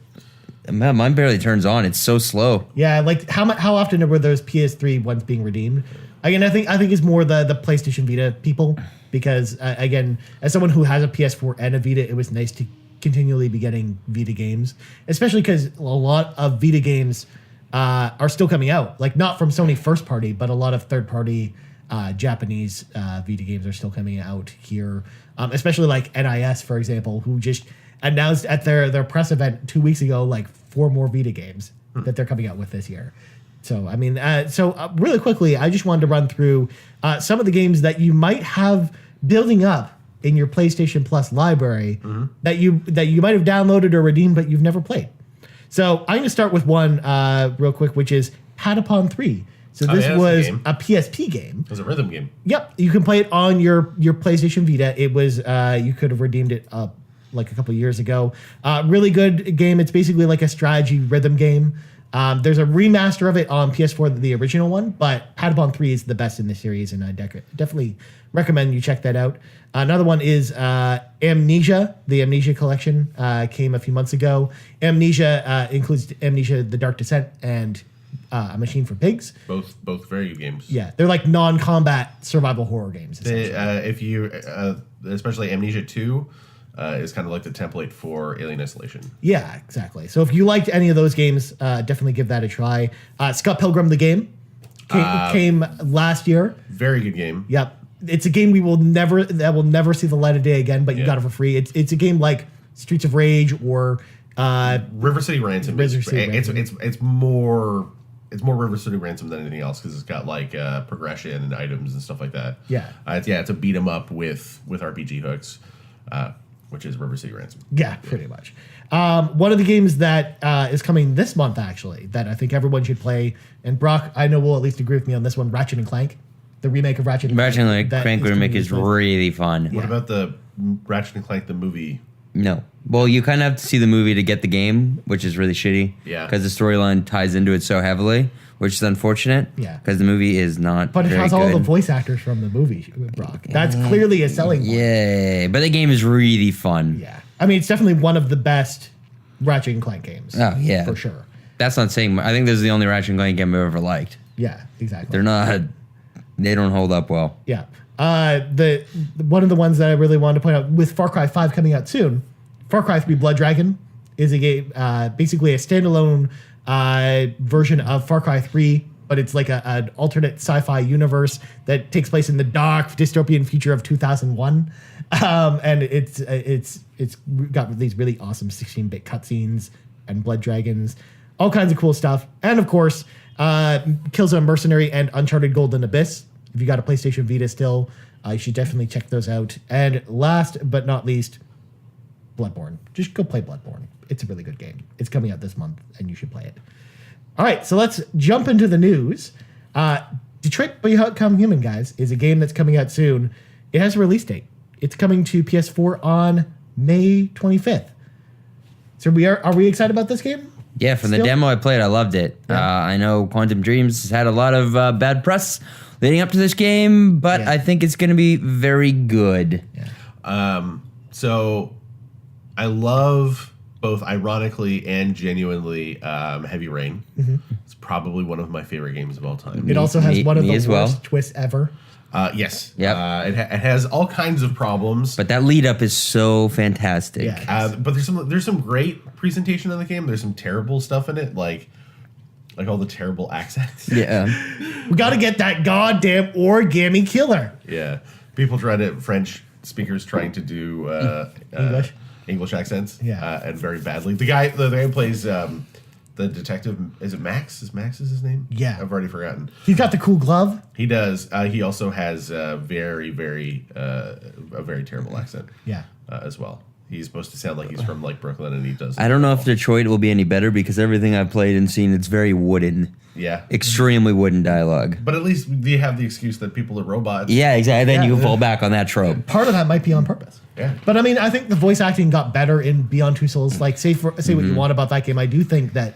Man, mine barely turns on. It's so slow. Yeah, like how often were those PS3 ones being redeemed? Again, I think it's more the PlayStation Vita people, because again, as someone who has a PS4 and a Vita, it was nice to continually be getting Vita games, especially because a lot of Vita games are still coming out, like not from Sony first party, but a lot of third party Japanese Vita games are still coming out here, especially like NIS, for example, who just announced at their press event 2 weeks ago like 4 more Vita games that they're coming out with this year. So, I mean, really quickly, I just wanted to run through some of the games that you might have building up in your PlayStation Plus library that you might have downloaded or redeemed, but you've never played. So I'm going to start with one real quick, which is Patapon 3. So this was a PSP game. It was a rhythm game. Yep. You can play it on your PlayStation Vita. It was, you could have redeemed it like a couple years ago. Really good game. It's basically like a strategy rhythm game. There's a remaster of it on PS4, the original one, but Patapon 3 is the best in the series, and I definitely recommend you check that out. Another one is Amnesia. The Amnesia collection came a few months ago. Amnesia includes Amnesia: The Dark Descent and A Machine for Pigs. Both very good games. Yeah, they're like non-combat survival horror games. If you, especially Amnesia 2, is kind of like the template for Alien Isolation. Yeah, exactly. So if you liked any of those games, definitely give that a try. Scott Pilgrim the game came last year. Very good game. Yep, it's a game that will never see the light of day again. But you got it for free. It's a game like Streets of Rage or River City Ransom. It's more River City Ransom than anything else, because it's got like progression and items and stuff like that. Yeah, it's a beat 'em up with RPG hooks. which is River City Ransom. Yeah, pretty much. One of the games that is coming this month, actually, that I think everyone should play, and Brock, I know will at least agree with me on this one, Ratchet and Clank, the remake of Ratchet and Clank. Ratchet and Clank remake is really fun. What about the Ratchet and Clank the movie? No. Well, you kind of have to see the movie to get the game, which is really shitty. Yeah. Because the storyline ties into it so heavily, which is unfortunate. Yeah. Because the movie is not But it very has all good. the voice actors from the movie, Brock. That's clearly a selling point. Yay. But the game is really fun. Yeah. I mean, it's definitely one of the best Ratchet and Clank games. Oh, yeah. For sure. That's not saying... I think this is the only Ratchet and Clank game I've ever liked. Yeah, exactly. They're not... They don't hold up well. Yeah. The one of the ones that I really wanted to point out, with Far Cry 5 coming out soon, Far Cry 3 Blood Dragon is a game, basically a standalone version of Far Cry 3, but it's like an alternate sci-fi universe that takes place in the dark dystopian future of 2001. And it's got these really awesome 16-bit cutscenes and blood dragons, all kinds of cool stuff. And of course, Killzone Mercenary and Uncharted Golden Abyss. If you got a PlayStation Vita still, you should definitely check those out. And last but not least, Bloodborne. Just go play Bloodborne. It's a really good game. It's coming out this month, and you should play it. All right, so let's jump into the news. Detroit Become Human, guys, is a game that's coming out soon. It has a release date. It's coming to PS4 on May 25th. So are we excited about this game? Yeah, from the demo I played, I loved it. Yeah. I know Quantum Dreams has had a lot of bad press leading up to this game, but I think it's going to be very good. Yeah. So I love both ironically and genuinely Heavy Rain. Mm-hmm. It's probably one of my favorite games of all time. It also has one of the as worst well. twists ever. Yes. Yep. It has all kinds of problems. But that lead up is so fantastic. Yeah. But there's some great presentation in the game. There's some terrible stuff in it, like all the terrible accents. Yeah. We got to get that goddamn origami killer. Yeah. People French speakers trying to do English accents. Yeah. And very badly. The guy who plays the detective, is it Max? Is Max his name? Yeah. I've already forgotten. He's got the cool glove. He does. He also has a very terrible accent. Yeah. As well. He's supposed to sound like he's from like Brooklyn, and he does. I don't know if Detroit will be any better because everything I've played and seen, it's very wooden. Yeah. Extremely wooden dialogue. But at least they have the excuse that people are robots. Yeah, exactly. Then Yeah. you fall back on that trope. Part of that might be on purpose. Yeah. But I mean, I think the voice acting got better in Beyond Two Souls. Like, say what you want about that game, I do think that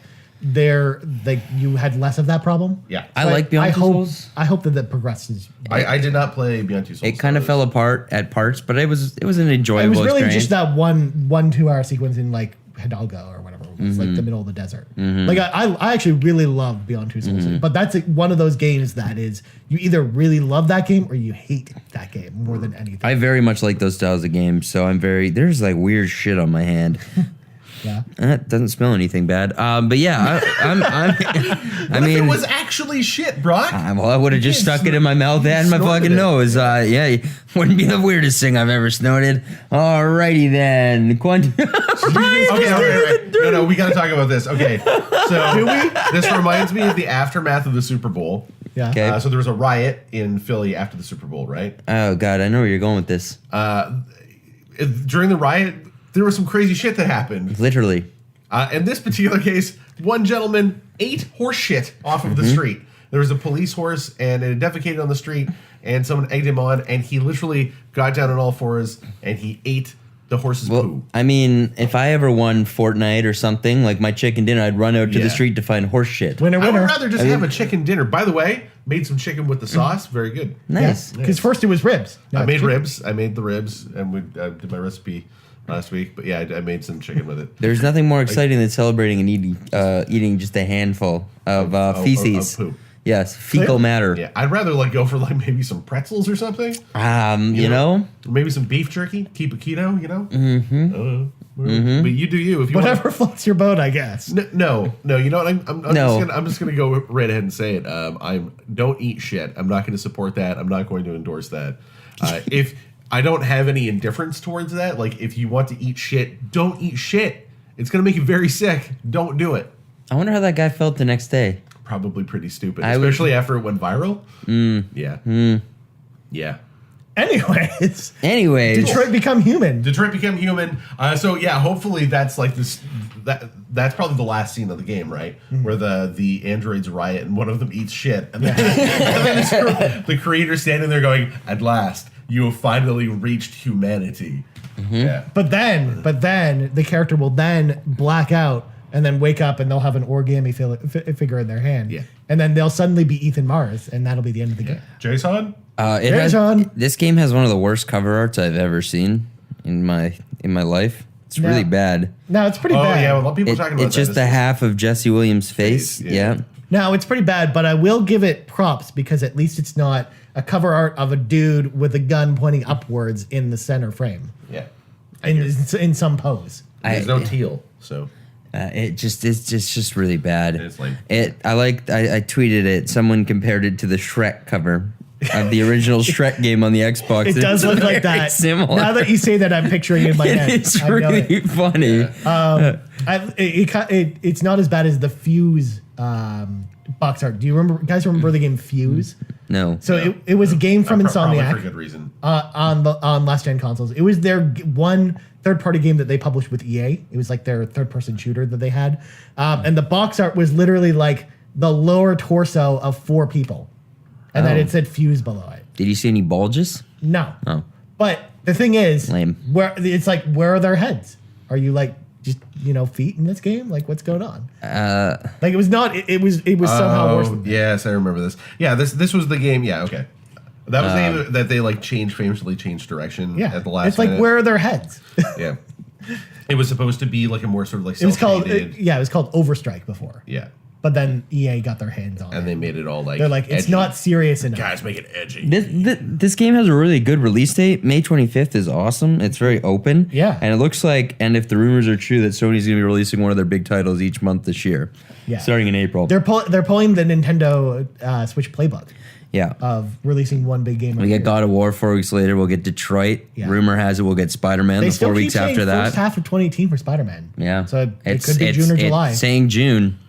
you had less of that problem. Yeah. I like Beyond Two Souls. I hope that progresses. I did not play Beyond Two Souls. It kind of fell apart at parts, but it was an enjoyable It was really experience. just that one 2-hour sequence in like Hidalgo or whatever. It was like the middle of the desert. Like I actually really love Beyond Two Souls, but that's one of those games that is you either really love that game or you hate that game more than anything. I very much like those styles of games, so there's like weird shit on my hand. Yeah. It doesn't smell anything bad. But yeah, I mean, it was actually shit, Brock. well, I would have just stuck it in my mouth and my snorted fucking it. nose. Yeah, wouldn't be the weirdest thing I've ever snorted. Alrighty then. Okay. No, we got to talk about this. Okay, so Do we? This reminds me of the aftermath of the Super Bowl. Yeah. Okay. So there was a riot in Philly after the Super Bowl, right? Oh god, I know where you're going with this. During the riot, there was some crazy shit that happened. Literally. In this particular case, one gentleman ate horse shit off of the street. There was a police horse, and it defecated on the street, and someone egged him on, and he literally got down on all fours, and he ate the horse's poo. I mean, if I ever won Fortnite or something, like my chicken dinner, I'd run out to the street to find horse shit. Winner, I would winner. rather just have a chicken dinner. By the way, made some chicken with the sauce. Very good. Nice. Because first it was ribs. Now I it's made chicken. ribs. I made the ribs, and we did my recipe last week. But yeah, I made some chicken with it. There's nothing more exciting than celebrating and eating just a handful of feces. Of poop. Yes, fecal matter. Yeah, I'd rather go for maybe some pretzels or something. You know? Maybe some beef jerky. Keep it keto. But you do you. If you Whatever floats your boat, I guess. No. You know what? No. I'm just gonna go right ahead and say it. Don't eat shit. I'm not going to support that. I'm not going to endorse that. If I don't have any indifference towards that, like if you want to eat shit, don't eat shit. It's going to make you very sick. Don't do it. I wonder how that guy felt the next day. Probably pretty stupid, especially after it went viral. Yeah. Yeah. Anyways, Anyways, Detroit Become Human. Detroit Become Human. So yeah, hopefully that's like this. That's probably the last scene of the game, right? Where the androids riot and one of them eats shit, and then the creator standing there going, "At last, you have finally reached humanity." Yeah. But then the character will then black out and then wake up and they'll have an origami figure in their hand. Yeah. And then they'll suddenly be Ethan Mars, and that'll be the end of the game. Jason? This game has one of the worst cover arts I've ever seen in my life. It's really bad. No, it's pretty Oh bad. yeah, well, a lot of people are talking about It's just the half of Jesse Williams' face. Yeah. No, it's pretty bad, but I will give it props because at least it's not a cover art of a dude with a gun pointing upwards in the center frame. Yeah. In some pose. There's no teal, so. It's just really bad. It's lame. I tweeted it. Someone compared it to the Shrek cover of the original Shrek game on the Xbox. It does look like that. Similar. Now that you say that, I'm picturing it in my head. It's really funny. Yeah. It's not as bad as the Fuse box art. Do you guys remember the game Fuse? No. So it was a game from Probably Insomniac for good reason. on last gen consoles. It was their one third-party game that they published with EA. It was like their third-person shooter that they had. And the box art was literally like the lower torso of 4 people. And then it said Fuse below it. Did you see any bulges? No. Oh. But the thing is, Lame. where are their heads? Are you like just feet in this game? Like what's going on? Like it was not. It was somehow worse. Than yes, I remember this. Yeah, this was the game. Yeah, okay. That was the game that they like famously changed direction at the last. It's like minute. where are their heads? Yeah. It was supposed to be like a more sort of like It was called self-hated. Overstrike before. Yeah. But then EA got their hands on it. And they made it all like They're like, it's edgy. not serious enough. Guys, make it edgy. This game has a really good release date. May 25th is awesome. It's very open. Yeah. And it looks like, and if the rumors are true, that Sony's going to be releasing one of their big titles each month this year. Yeah. Starting in April. They're pulling the Nintendo Switch playbook Yeah. of releasing one big game. We get God of War 4 weeks later. We'll get Detroit. Yeah. Rumor has it we'll get Spider-Man They the still 4 keep weeks saying after first that. half of 2018 for Spider-Man. Yeah. So it could be June or July. It's saying June.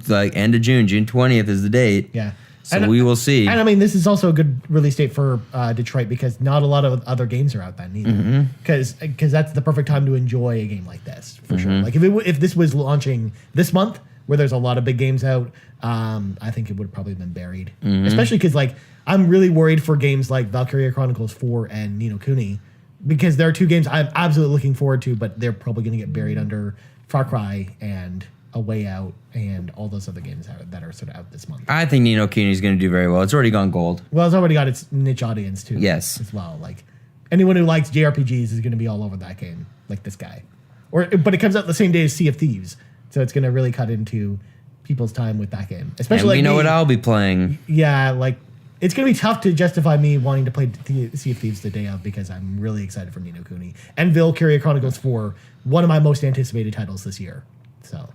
Like end of June. June 20th is the date. Yeah. So we will see. And I mean, this is also a good release date for Detroit because not a lot of other games are out then either. Because that's the perfect time to enjoy a game like this for sure. Like if this was launching this month, where there's a lot of big games out, I think it would have probably been buried. Especially because like I'm really worried for games like Valkyria Chronicles 4 and Ni no Kuni because there are 2 games I'm absolutely looking forward to, but they're probably going to get buried under Far Cry and A Way Out and all those other games that are sort of out this month. I think Ni no Kuni is going to do very well. It's already gone gold. Well, it's already got its niche audience too. Yes. As well. Like anyone who likes JRPGs is going to be all over that game, like this guy. But it comes out the same day as Sea of Thieves, so it's going to really cut into people's time with that game. Especially And we like know me. what I'll be playing. Yeah, like it's going to be tough to justify me wanting to play Sea of Thieves the day of because I'm really excited for Ni no Kuni and Valkyria Chronicles 4, one of my most anticipated titles this year. So.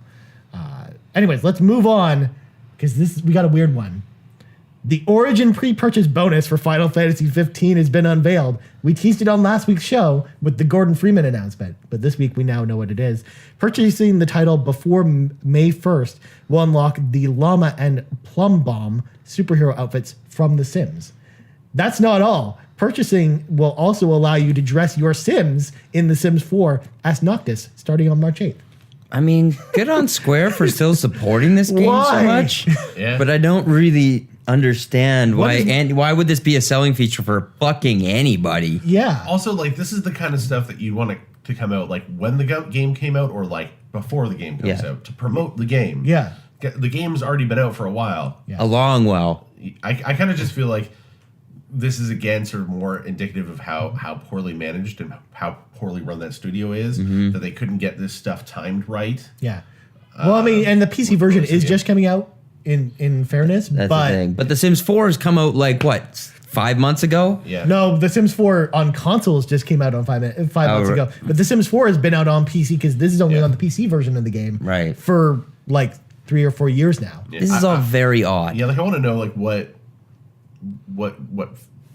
Anyways, let's move on because we got a weird one. The Origin pre-purchase bonus for Final Fantasy 15 has been unveiled. We teased it on last week's show with the Gordon Freeman announcement, but this week we now know what it is. Purchasing the title before May 1st will unlock the Llama and Plum Bomb superhero outfits from The Sims. That's not all. Purchasing will also allow you to dress your Sims in The Sims 4 as Noctis starting on March 8th. I mean, good on Square for still supporting this game Why? so much. Yeah. But I don't really understand why. And why would this be a selling feature for fucking anybody? Yeah. Also, like, this is the kind of stuff that you want to come out, like, when the game came out or, like, before the game comes out to promote the game. Yeah. The game's already been out for a while. Yeah. A long while. I kind of just feel like this is, again, sort of more indicative of how poorly managed and how poorly run that studio is, that they couldn't get this stuff timed right. Yeah. Well, I mean, and the PC version is just coming out in fairness, That's but the thing. But The Sims 4 has come out like what, 5 months ago? Yeah. no, The Sims 4 on consoles just came out on 5 months ago. But The Sims 4 has been out on PC because this is only on the PC version of the game, Right. For like 3 or 4 years now. Yeah. This is all very odd. Yeah, like I want to know like what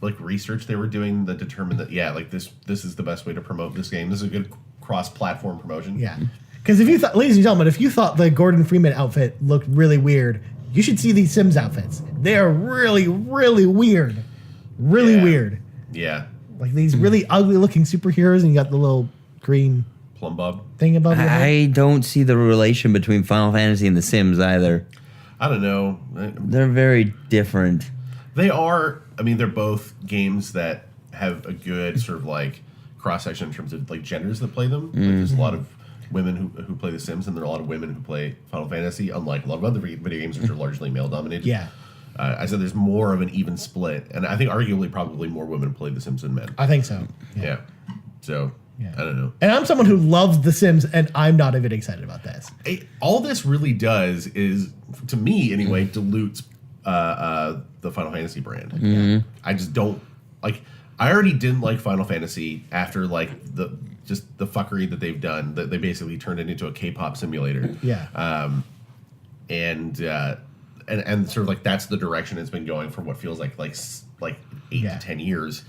like research they were doing that determined that like this is the best way to promote this game. This is a good cross-platform promotion. Yeah. Because if you thought, ladies and gentlemen, if you thought the Gordon Freeman outfit looked really weird, you should see these Sims outfits. They are really, really weird. Really weird. Yeah. Like these really ugly looking superheroes, and you got the little green Plum Bob thing above your head. I don't see the relation between Final Fantasy and The Sims either. I don't know. They're very different. They are. I mean, they're both games that have a good sort of like cross section in terms of like genders that play them. Like, there's a lot of women who play The Sims, and there are a lot of women who play Final Fantasy. Unlike a lot of other video games, which are largely male dominated. Yeah. I said there's more of an even split, and I think arguably probably more women play The Sims than men. I think so. Yeah. So I don't know. And I'm someone who loves The Sims, and I'm not even excited about this. All this really does is, to me anyway, dilutes the Final Fantasy brand. I just don't like. I already didn't like Final Fantasy after like the fuckery that they've done. That they basically turned it into a K-pop simulator. Yeah. And sort of like that's the direction it's been going for what feels like 8 to 10 years.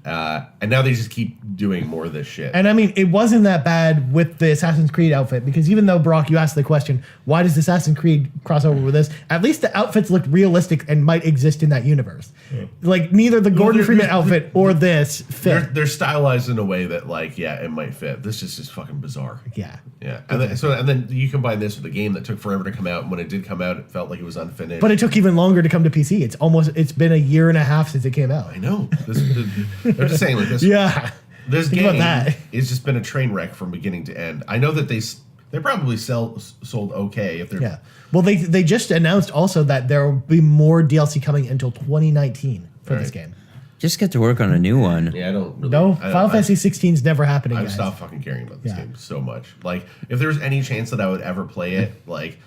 And now they just keep doing more of this shit. And I mean, it wasn't that bad with the Assassin's Creed outfit, because even though, Brock, you asked the question, why does Assassin's Creed cross over with this? At least the outfits looked realistic and might exist in that universe. Yeah. Like, neither the Gordon Freeman outfit or this fit. They're stylized in a way that, like, yeah, it might fit. This is just fucking bizarre. Yeah. Yeah. And then you combine this with a game that took forever to come out, and when it did come out, it felt like it was unfinished. But it took even longer to come to PC. It's been a year and a half since it came out. I know. I'm just saying, like this. Yeah. This game has just been a train wreck from beginning to end. I know that they probably sold okay if they're. Yeah. Well, they just announced also that there will be more DLC coming until 2019 for this game. Just get to work on a new one. Yeah, I don't really. No, Final Fantasy 16 is never happening. I've stopped fucking caring about this game so much. Like, if there was any chance that I would ever play it, like,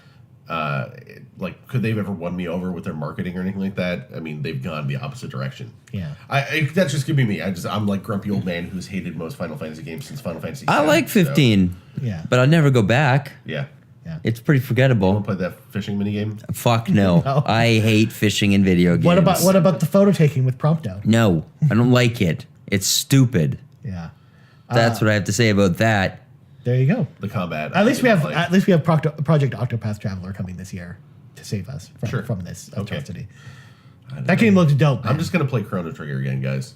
could they have ever won me over with their marketing or anything like that? I mean, they've gone the opposite direction. Yeah, that's just gonna be me. I'm like grumpy old man who's hated most Final Fantasy games since Final Fantasy. I like 15. So. Yeah, but I'll never go back. Yeah. It's pretty forgettable. Want to play that fishing minigame? Fuck no. No. I hate fishing in video games. What about the photo taking with Prompto? No, I don't like it. It's stupid. Yeah. That's what I have to say about that. There you go. The combat. At least we have Project Octopath Traveler coming this year to save us from this atrocity. That game looks dope. Man. I'm just gonna play Chrono Trigger again, guys.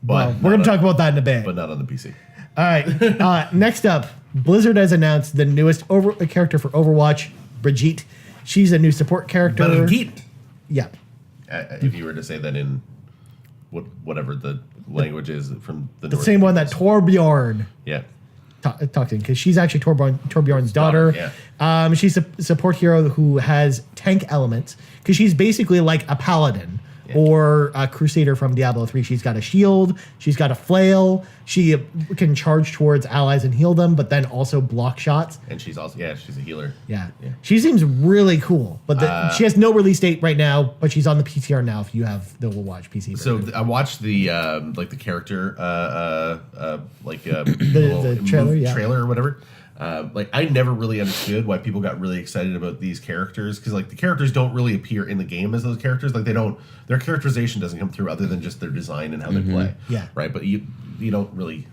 But we're gonna talk about that in a bit. But not on the PC. All right. Next up, Blizzard has announced the newest character for Overwatch, Brigitte. She's a new support character. Brigitte. Yeah. If you were to say that in whatever the language is from the same one that Torbjorn. Yeah. Talked in, because she's actually Torbjorn's daughter. Yeah. She's a support hero who has tank elements, because she's basically like a paladin or a crusader from Diablo 3. She's got a shield, she's got a flail, she can charge towards allies and heal them, but then also block shots. And she's also she's a healer. Yeah. She seems really cool, but she has no release date right now, but she's on the PTR now if you have the Overwatch PC version. So I watched the the character the trailer, trailer or whatever. I never really understood why people got really excited about these characters, because like the characters don't really appear in the game as those characters. Like their characterization doesn't come through other than just their design and how they play. Yeah. Right. But you don't really,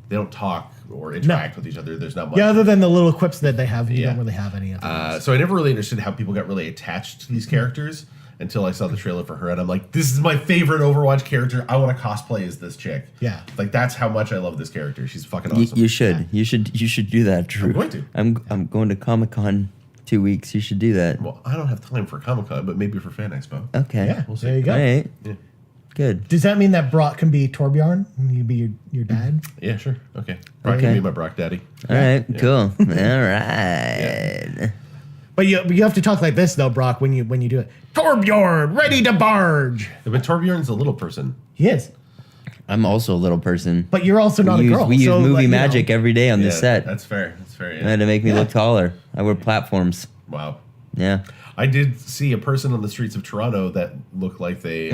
they don't talk or interact with each other. There's not much. Yeah, other than the little quips that they have, you don't really have any of those. So I never really understood how people got really attached to these characters until I saw the trailer for her, and I'm like, this is my favorite Overwatch character. I want to cosplay as this chick. Yeah. Like that's how much I love this character. She's fucking awesome. You should. You should do that, Drew. I'm going to. I'm going to Comic-Con 2 weeks. You should do that. Well, I don't have time for Comic-Con, but maybe for Fan Expo. Okay. Yeah, We'll see. there you go. All right. Yeah. Good. Does that mean that Brock can be Torbjorn? And you be your dad? Yeah, sure. Okay. Brock can be my Brock daddy. All right. Cool. All right. But you have to talk like this though, Brock, when you do it. Torbjorn, ready to barge. Yeah, but Torbjorn's a little person. He is. I'm also a little person. But you're also not a girl. We use movie magic every day on this set. That's fair. That's fair. Yeah. And to make me look taller. I wear platforms. Wow. Yeah. I did see a person on the streets of Toronto that looked like they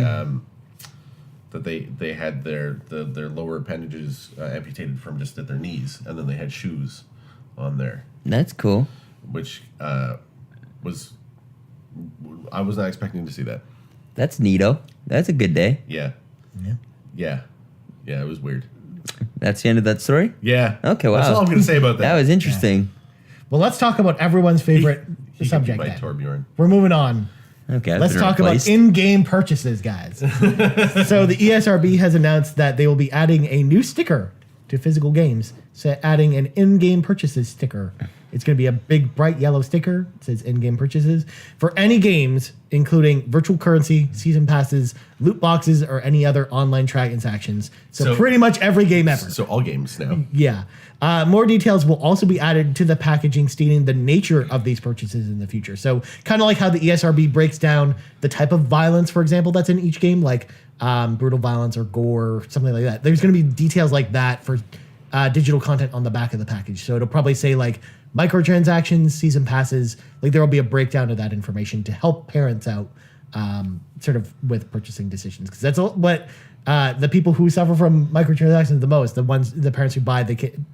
they had their lower appendages amputated from just at their knees, and then they had shoes on there. That's cool. Which I was not expecting to see that. That's neato. That's a good day. Yeah. It was weird. That's the end of that story? Yeah. Okay, wow. That's all I'm going to say about that. That was interesting. Well, let's talk about everyone's favorite subject. By then. Torbjorn. We're moving on. Okay. Let's talk about in-game purchases, guys. So the ESRB has announced that they will be adding a new sticker to physical games. So adding an in-game purchases sticker. It's going to be a big, bright yellow sticker. It says in-game purchases for any games, including virtual currency, season passes, loot boxes, or any other online transactions. So pretty much every game ever. So all games now. Yeah. More details will also be added to the packaging stating the nature of these purchases in the future. So kind of like how the ESRB breaks down the type of violence, for example, that's in each game, like brutal violence or gore or something like that. There's going to be details like that for digital content on the back of the package. So it'll probably say like microtransactions, season passes, like there will be a breakdown of that information to help parents out sort of with purchasing decisions. Because that's what the people who suffer from microtransactions the most, the parents who buy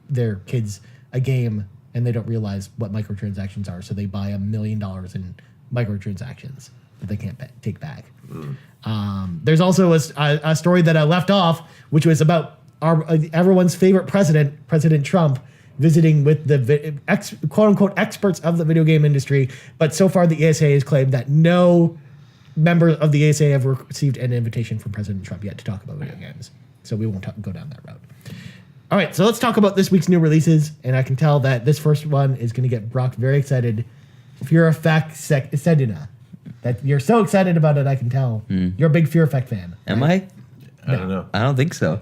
their kids a game and they don't realize what microtransactions are. So they buy $1 million in microtransactions that they can't take back. There's also a story that I left off, which was about everyone's favorite president, President Trump, visiting with the quote-unquote experts of the video game industry. But so far, the ESA has claimed that no member of the ESA have received an invitation from President Trump yet to talk about video games. So we won't go down that route. All right, so let's talk about this week's new releases. And I can tell that this first one is going to get Brock very excited. Fear Effect Sedina. That you're so excited about it, I can tell. You're a big Fear Effect fan. Am I? I don't know. I don't think so.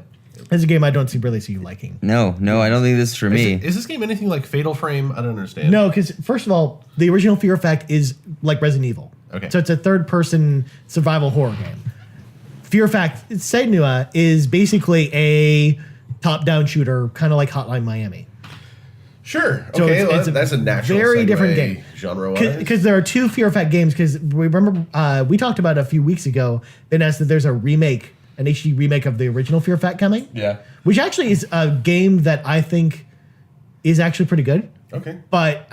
It's a game I don't really see you liking. No, I don't think this is for me. Is this game anything like Fatal Frame? I don't understand. No, because first of all, the original Fear Effect is like Resident Evil. Okay. So it's a third-person survival horror game. Fear Effect Senua is basically a top-down shooter, kind of like Hotline Miami. Sure. So Okay, it's that's a natural very segue different game. Genre-wise. Because there are two Fear Effect games. Because remember we talked about a few weeks ago. Then as that there's a remake, an HD remake of the original Fear Effect coming. Yeah. Which actually is a game that I think is actually pretty good. Okay. But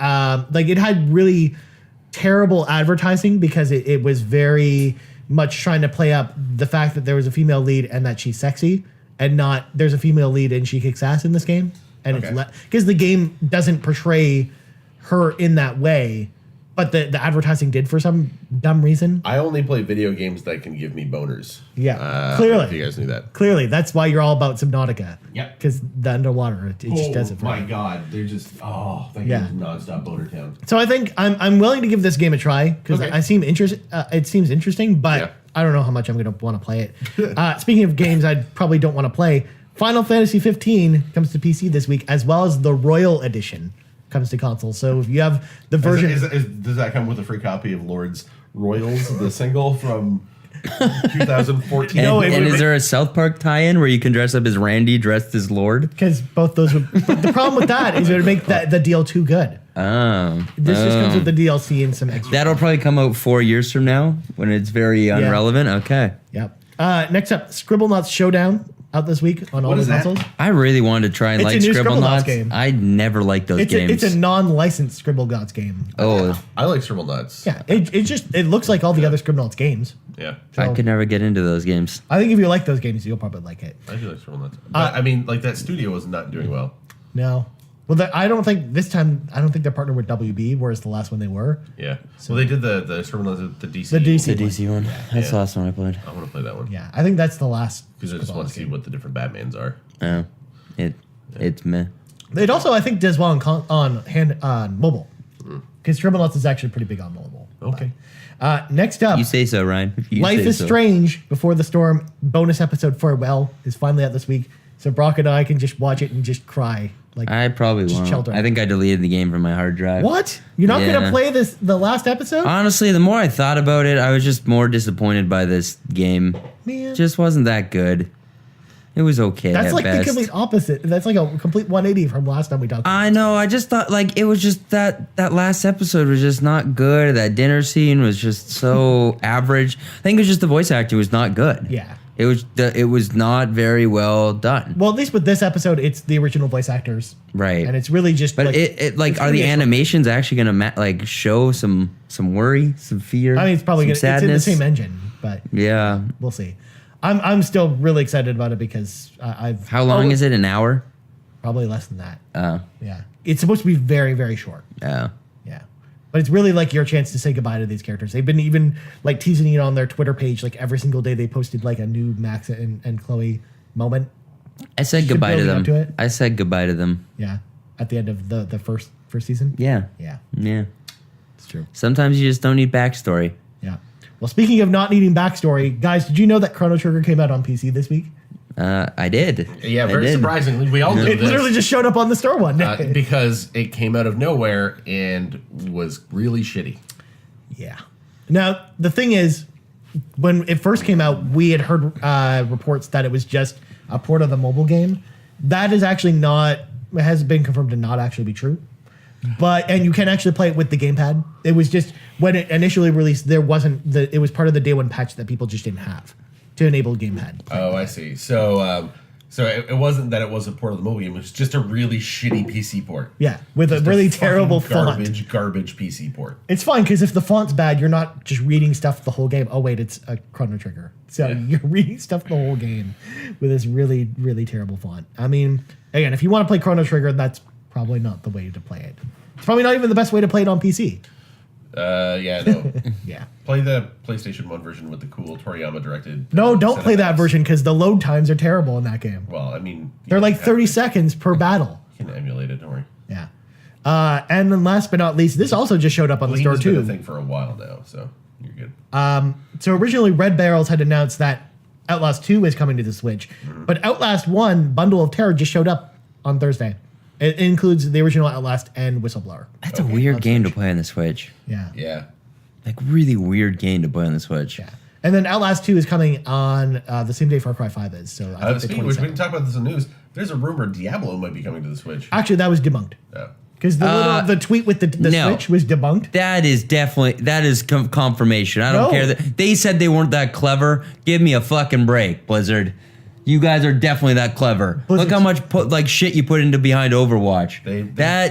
like it had really terrible advertising because it was very much trying to play up the fact that there was a female lead and that she's sexy, and not there's a female lead and she kicks ass in this game. And it's because the game doesn't portray her in that way, but the advertising did for some dumb reason. I only play video games that can give me boners. Yeah, clearly. If you guys knew that. Clearly, that's why you're all about Subnautica. Yep. Because the underwater, it just does it for my you. God, they're just that Yeah. game's nonstop boner town. So I think I'm willing to give this game a try because Okay. it seems interesting, but Yeah. I don't know how much I'm going to want to play it. Speaking of games I probably don't want to play, Final Fantasy 15 comes to PC this week, as well as the Royal Edition comes to console. So if you have the version, Does that come with a free copy of Lord's Royals, the single from 2014? No, And is there a South Park tie-in where you can dress up as Randy dressed as Lord? because both those would. But the problem with that is it would make the deal too good. Oh. This just comes with the DLC and some extra. That'll probably come out 4 years from now when it's very irrelevant. Okay. Yep. Next up, Scribblenauts Showdown out this week on all What the is that? consoles. I really wanted to try and It's like a new Scribblenauts Scribblenauts. game. I never liked those games. It's a non-licensed Scribblenauts game. Oh, I like Scribblenauts. Yeah, it looks like all the other Scribblenauts games. Yeah. I could never get into those games. I think if you like those games, you'll probably like it. I do like Scribblenauts. But I mean, like that studio was not doing well. No. Well, I don't think this time, I don't think they're partnered with WB, whereas the last one they were. Yeah. Well, they did the Scribblenauts, the DC. The DC. The DC one. That's the last one I played. I want to play that one. Yeah, I think that's the last. Because I just want to see what the different Batmans are. Oh, it's meh. It also, I think, does well on mobile. Because Scribblenauts is actually pretty big on mobile. Okay. Next up, You say so, Ryan. You Life say is so. Strange Before the Storm bonus episode Farewell is finally out this week. So Brock and I can just watch it and just cry. Like I probably just won't. chilled out. I think I deleted the game from my hard drive. What? You're not Yeah. going to play the last episode? Honestly, the more I thought about it, I was just more disappointed by this game. Man. Just wasn't that good. It was okay. That's at like best. the complete opposite. That's like a complete 180 from last time we talked. I know. I just thought like it was just that last episode was just not good. That dinner scene was just so average. I think it was just the voice acting was not good. Yeah. It was not very well done. Well, at least with this episode, it's the original voice actors, Right. and it's really just. But like, it like it's are the really a- animations actually gonna show some worry, some fear? I mean, it's probably some gonna, it's in the sadness? same engine, but Yeah. we'll see. I'm still really excited about it because I've. How long is it? An hour? Probably less than that. Oh. Yeah, it's supposed to be very, very short. Yeah. Yeah, But it's really like your chance to say goodbye to these characters. They've been even like teasing it on their Twitter page. Like every single day they posted like a new Max and Chloe moment. I said goodbye to them. To I said goodbye to them. Yeah. At the end of the first season. Yeah. Yeah. Yeah. It's true. Sometimes you just don't need backstory. Yeah. Well, speaking of not needing backstory, guys, did you know that Chrono Trigger came out on PC this week? I did. Yeah, I very did. surprisingly, we all knew It this. literally just showed up on the store one day. Because it came out of nowhere and was really shitty. Yeah. Now, the thing is, when it first came out, we had heard reports that it was just a port of the mobile game. That is actually not, it has been confirmed to not actually be true. And you can actually play it with the gamepad. It was just, when it initially released, it was part of the day one patch that people just didn't have to enable gamepad. Oh, I see. So it wasn't that it was a port of the mobile game. It was just a really shitty PC port. Yeah, with Just a really fucking terrible font. Garbage PC port. It's fine, because if the font's bad, you're not just reading stuff the whole game. Oh, wait, it's a Chrono Trigger. So you're reading stuff the whole game with this really, really terrible font. I mean, again, if you want to play Chrono Trigger, that's probably not the way to play it. It's probably not even the best way to play it on PC. Yeah, no. Yeah. Play the PlayStation 1 version with the cool Toriyama directed. No, don't play that cinematics. version, because the load times are terrible in that game. Well, I mean, They're like 30 seconds per battle. You can emulate it. Don't worry. Yeah. And then last but not least, this also just showed up on the store Lean has been too. a thing for a while now, so you're good. So originally Red Barrels had announced that Outlast 2 is coming to the Switch, but Outlast 1 Bundle of Terror just showed up on Thursday. It includes the original Outlast and Whistleblower. That's a weird game to play on the Switch. Yeah. Yeah. Like, really weird game to play on the Switch. Yeah. And then Outlast 2 is coming on the same day Far Cry 5 is. So I think the Speaking of which, we 27th. didn't talk about this in the news. There's a rumor Diablo might be coming to the Switch. Actually, that was debunked. Oh. Because the tweet with the no. Switch was debunked. That is confirmation. I don't No. care that they said they weren't that clever. Give me a fucking break, Blizzard. You guys are definitely that clever. Blizzard's- Look how much shit you put into behind Overwatch.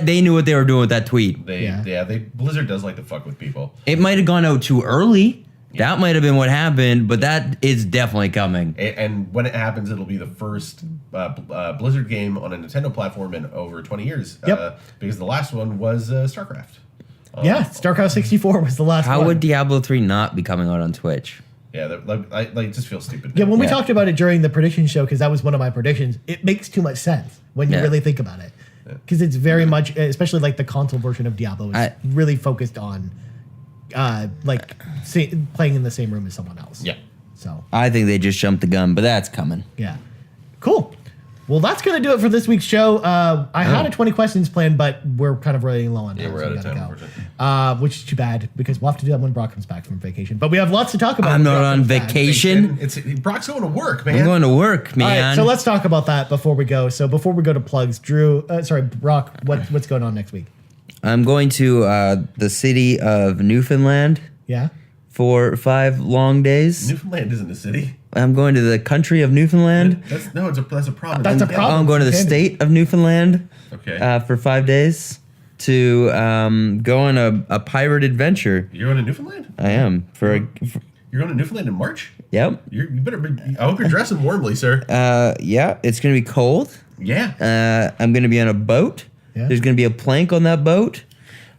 They knew what they were doing with that tweet. Blizzard does like to fuck with people. It might have gone out too early. That might have been what happened, but that is definitely coming. And when it happens, it'll be the first Blizzard game on a Nintendo platform in over 20 years. Yep. Because the last one was StarCraft. Yeah, StarCraft 64 was the last one. How would Diablo 3 not be coming out on Twitch? Yeah, it just feels stupid. Yeah, when we Yeah. talked about it during the prediction show, because that was one of my predictions, it makes too much sense when you Yeah. really think about it. Because it's very much, especially like the console version of Diablo, is really focused on playing in the same room as someone else. Yeah. So, I think they just jumped the gun, but that's coming. yeah. Cool. Well, that's going to do it for this week's show. I had a 20 questions planned, but we're kind of running low on time. Yeah, we're so out we of gotta time, go. unfortunately. Which is too bad, because we'll have to do that when Brock comes back from vacation. But we have lots to talk about. I'm when not Brock on comes back. vacation. Brock's going to work, man. I'm going to work, All man. right, so let's talk about that before we go. So before we go to plugs, Brock, what's going on next week? I'm going to the city of Newfoundland Yeah? for 5 long days. Newfoundland isn't a city. I'm going to the country of Newfoundland. That's a problem. That's a problem. I'm going to the Candy. state of Newfoundland Okay. for 5 days to go on a pirate adventure. You're going to Newfoundland? I am. For You're going to Newfoundland in March? Yep. You better be. I hope you're dressing warmly, sir. Yeah, it's going to be cold. Yeah. I'm going to be on a boat. Yeah. There's going to be a plank on that boat.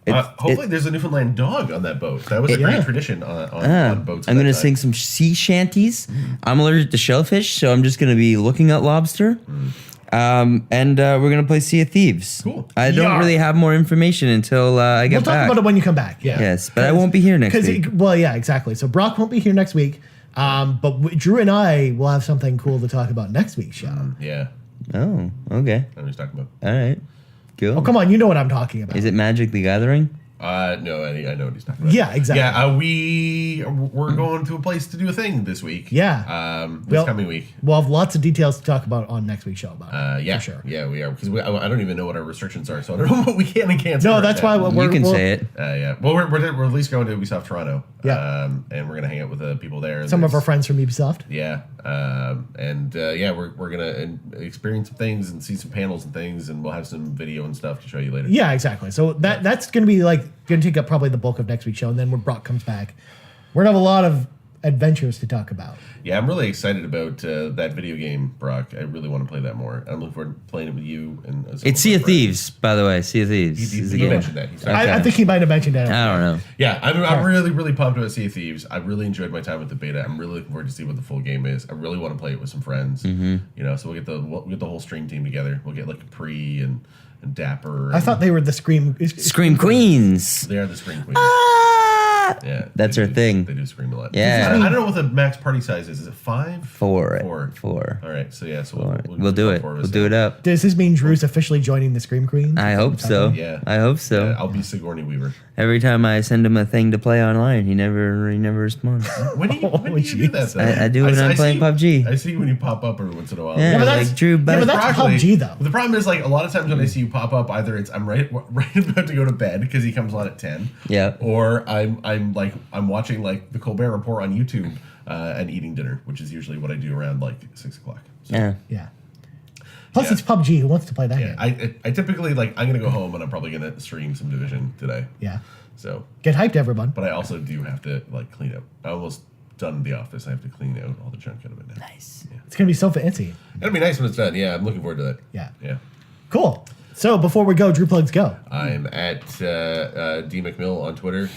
Hopefully, there's a Newfoundland dog on that boat. That was a great tradition on boats. I'm going to sing some sea shanties. I'm allergic to shellfish, so I'm just going to be looking at lobster. And we're going to play Sea of Thieves. Cool. I don't Yarr. really have more information until I get We'll talk back. about it when you come back. Yeah. Yes, but I won't be here next week. Yeah, exactly. So Brock won't be here next week. But Drew and I will have something cool to talk about next week's show. Yeah. Oh, okay. I know what he's talking about. All right. Cool. Oh, come on. You know what I'm talking about. Is it Magic the Gathering? No, I know what he's talking about. Yeah, exactly. Yeah, we're going to a place to do a thing this week. Yeah. This coming week. We'll have lots of details to talk about on next week's show about it. Yeah, For sure. Yeah, we are because I don't even know what our restrictions are, so I don't know what we can and can't. No, say that's right why now. You can say it. Yeah. Well, we're at least going to Ubisoft Toronto. Yeah. And we're gonna hang out with the people there. Some of our friends from Ubisoft. Yeah. We're gonna experience some things and see some panels and things, and we'll have some video and stuff to show you later. Yeah, exactly. So that's going to be going to take up probably the bulk of next week's show, and then when Brock comes back, we're gonna have a lot of adventures to talk about. Yeah, I'm really excited about that video game, Brock. I really want to play that more. I'm looking forward to playing it with you. And it's Sea of Thieves, by the way. Sea of Thieves. He mentioned that. Okay. I think he might have mentioned that. I don't know. Yeah, I'm really, really pumped about Sea of Thieves. I really enjoyed my time with the beta. I'm really looking forward to see what the full game is. I really want to play it with some friends. You know, so we'll get the whole stream team together. We'll get like Capri and Dapper. I thought they were the Scream Queens. They are the Scream Queens. Yeah, that's her thing. They do scream a lot. Yeah. I don't know what the max party size is. Is it 5? 4. 4. 4. All right. So yeah. So We'll do it. We'll do it up. Does this mean Drew's officially joining the Scream Queens? I hope so. Yeah. I hope so. Yeah, I'll be Sigourney Weaver. Every time I send him a thing to play online, he never responds. When do you do that? Though? I do when I'm playing PUBG. I see when you pop up every once in a while. Yeah, but like Drew. but that's PUBG though. The problem is like a lot of times when I see you pop up, either it's I'm right about to go to bed because he comes on at 10. Yeah. Or I'm watching like the Colbert Report on YouTube and eating dinner, which is usually what I do around like 6 o'clock. So, Yeah. Plus, it's PUBG. Who wants to play that yeah. game? I typically like I'm gonna go home and I'm probably gonna stream some Division today. Yeah. So Get hyped, everyone. but I also do have to like clean up. I almost done the office. I have to clean out all the junk out of it now. Nice. Yeah. It's gonna be so fancy. It'll be nice when it's done. Yeah, I'm looking forward to that. Yeah. Yeah. Cool. So before we go, Drew plugs go. I'm at D McMill on Twitter.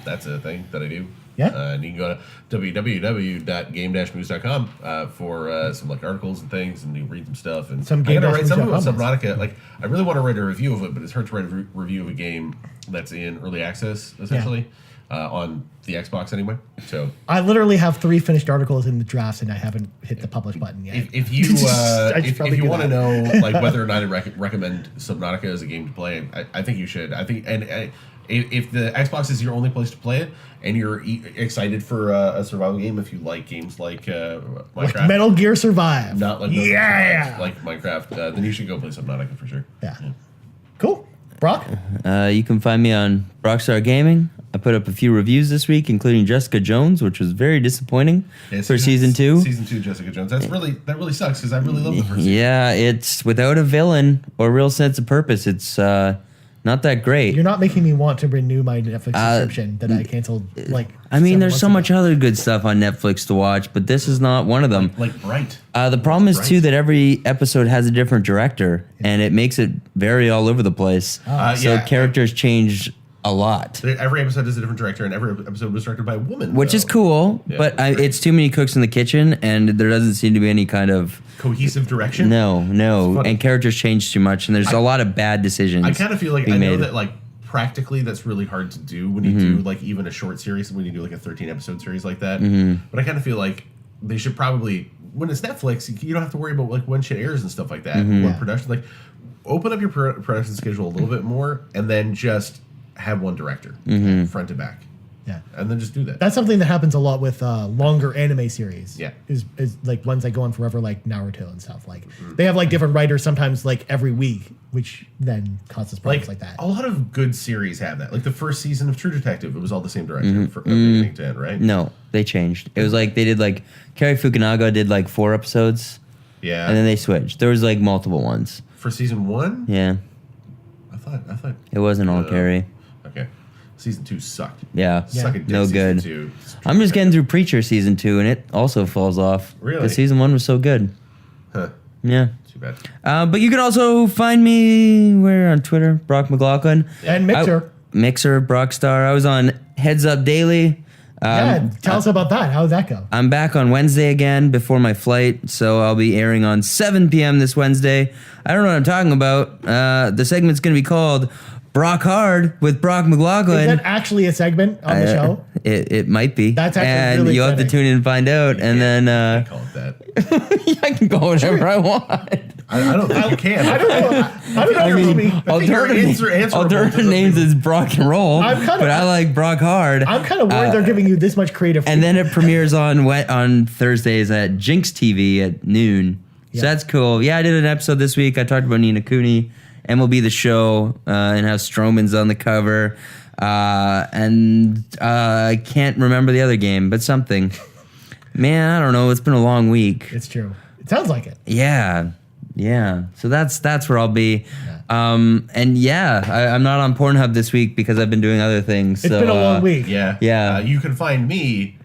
That's a thing that I do. Yeah. And you can go to www.game-moose.com for some like articles and things, and you read some stuff. And Some I'm gonna write some game-moose.com about Subnautica. Like I really want to write a review of it, but it's hard to write a review of a game that's in early access essentially on the Xbox anyway. So I literally have 3 finished articles in the drafts, and I haven't hit the publish button yet. if you if probably you do want to that. know like whether or not I recommend Subnautica as a game to play, I think you should. I think if the Xbox is your only place to play it, and you're excited for a survival game, if you like games like Minecraft, Like Metal Gear Survive. not like Metal Gear Survive, like Minecraft, then you should go play Subnautica for sure. Yeah. Cool. Brock? You can find me on Rockstar Gaming. I put up a few reviews this week, including Jessica Jones, which was very disappointing for season 2. Season 2, Jessica Jones. That really sucks because I really love the first season. Yeah, it's without a villain or real sense of purpose. It's not that great. You're not making me want to renew my Netflix subscription that I canceled like I mean, 7 there's so months much other good stuff on Netflix to watch, but this is not one of them. Like Bright. The problem is, Right. too, that every episode has a different director, and it makes it vary all over the place. So characters change a lot. Every episode is a different director, and every episode was directed by a woman. Which is cool, Yeah, but that's great. it's too many cooks in the kitchen, and there doesn't seem to be any kind of... Cohesive direction? No, It's funny. and characters change too much, and there's a lot of bad decisions. I kind of feel like being I know made. that like practically that's really hard to do when you do like even a short series, when you do like a 13 episode series like that. But I kind of feel like they should probably, when it's Netflix, you don't have to worry about like when shit airs and stuff like that. What production, like open up your production schedule a little bit more, and then just have one director front to back. Yeah. And then just do that. That's something that happens a lot with longer anime series. Yeah. Is like ones that go on forever, like Naruto and stuff. Like they have like different writers sometimes like every week, which then causes problems like that. A lot of good series have that. Like the first season of True Detective, it was all the same director from beginning to end, right? No, they changed. It was like they did like... Cary Fukunaga did like 4 episodes, Yeah. and then they switched. There was like multiple ones. For season 1, Yeah, I thought it wasn't all Cary. Okay. Season 2 sucked. Yeah, Suck a dick, no season good. 2. I'm just getting through Preacher season 2, and it also falls off. Really? But season 1 was so good. Huh. Yeah. Too bad. But you can also find me on Twitter, Brock McLaughlin. And Mixer. Mixer, Brockstar. I was on Heads Up Daily. Tell us about that. How did that go? I'm back on Wednesday again before my flight, so I'll be airing on 7 p.m. this Wednesday. I don't know what I'm talking about. The segment's going to be called Brock Hard with Brock McLaughlin. Is that actually a segment on the show? It might be. That's actually and really you'll have to exciting. tune in and find out. And then I call it that. I can go whatever I want. I don't think you can. I don't know. I mean, answerable alternative to names is Brock and Roll, I'm kinda- but I like Brock Hard. I'm kind of worried they're giving you this much creative And freedom. then it premieres on Thursdays at Jinx TV at noon. So that's cool. Yeah, I did an episode this week. I talked about Nina Cooney, MLB The Show, and how Stroman's on the cover. And I can't remember the other game, but something. Man, I don't know. It's been a long week. It's true. It sounds like it. Yeah. So that's where I'll be. And yeah, I'm not on Pornhub this week because I've been doing other things. It's been a long week. Yeah. Yeah. You can find me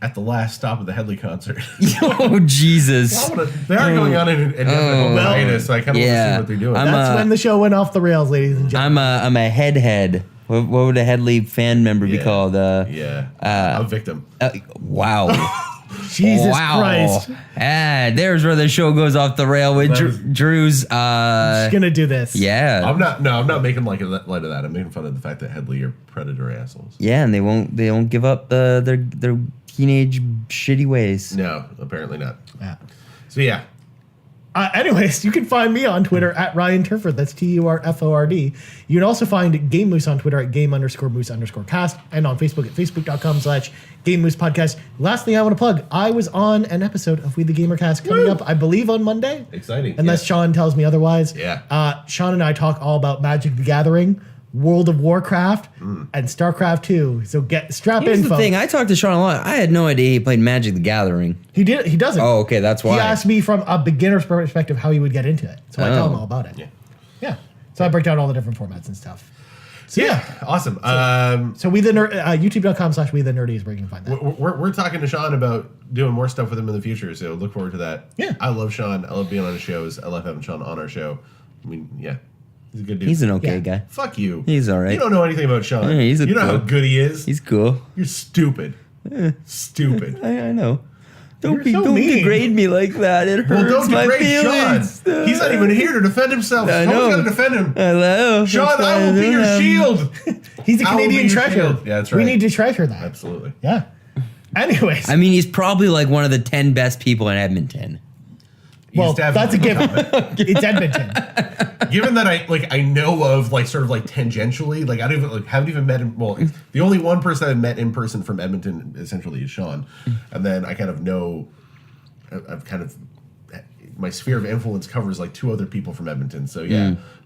at the last stop of the Headley concert. Oh, Jesus. They are going on in hiatus, so I kind of want to see what they're doing. That's when the show went off the rails, ladies and gentlemen. I'm a head. What would a Headley fan member be called? A victim. Wow. Jesus Christ. There's where the show goes off the rail with Drew's. She's gonna do this. Yeah. I'm not making light of that. I'm making fun of the fact that Headley are predator assholes. Yeah, and they won't give up their teenage shitty ways. No, apparently not. Yeah. So yeah. Anyways, you can find me on Twitter at Ryan Turford. That's TURFORD. You can also find Game Moose on Twitter at game_moose_cast and on Facebook at facebook.com/Game Moose Podcast. Last thing I want to plug, I was on an episode of We the Gamercast coming up, I believe, on Monday. Exciting. Unless Sean tells me otherwise. Yeah. Sean and I talk all about Magic the Gathering, World of Warcraft, and StarCraft 2. So strap Here's in, the folks. thing. I talked to Sean a lot. I had no idea he played Magic the Gathering. He doesn't. Oh, okay. That's why. He asked me from a beginner's perspective how he would get into it. So I tell him all about it. Yeah. So I break down all the different formats and stuff. So awesome. So youtube.com/we the nerdy is where you can find that. We're talking to Sean about doing more stuff with him in the future, so look forward to that. Yeah. I love Sean. I love being on his shows. I love having Sean on our show. I mean, he's a good dude. He's an okay guy. Fuck you. He's all right. You don't know anything about Sean. Yeah, you know how good he is. He's cool. You're stupid. Stupid. I know. Don't You're so don't mean. degrade me like that. It hurts Well, don't my degrade feelings. Sean. He's not even here to defend himself. I Someone's know. got to defend him. Hello. Sean, That's why I will be don't your have- shield. He's a I will be Canadian your treasure. shield. Yeah, that's right. We need to treasure that. Absolutely. Yeah. Anyways. I mean, he's probably like one of the 10 best people in Edmonton. Well, He's that's a given. comment. It's Edmonton. Given that I know of sort of tangentially, I don't even haven't even met him. Well, the only one person I've met in person from Edmonton essentially is Sean, and then I kind of know. I've kind of my sphere of influence covers 2 other people from Edmonton. So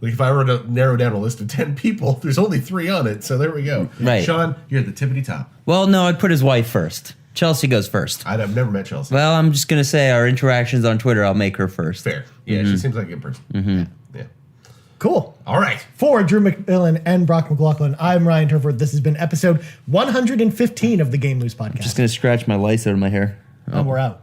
if I were to narrow down a list of 10 people, there's only 3 on it. So there we go. Right. Sean, you're at the tippity top. Well, no, I'd put his wife first. Chelsea goes first. I've never met Chelsea. Well, I'm just going to say our interactions on Twitter, I'll make her first. Fair. Yeah, she seems like a good person. Yeah. Cool. All right. For Drew McMillan and Brock McLaughlin, I'm Ryan Turford. This has been episode 115 of the Game Moose Podcast. Just going to scratch my lice out of my hair. And we're out.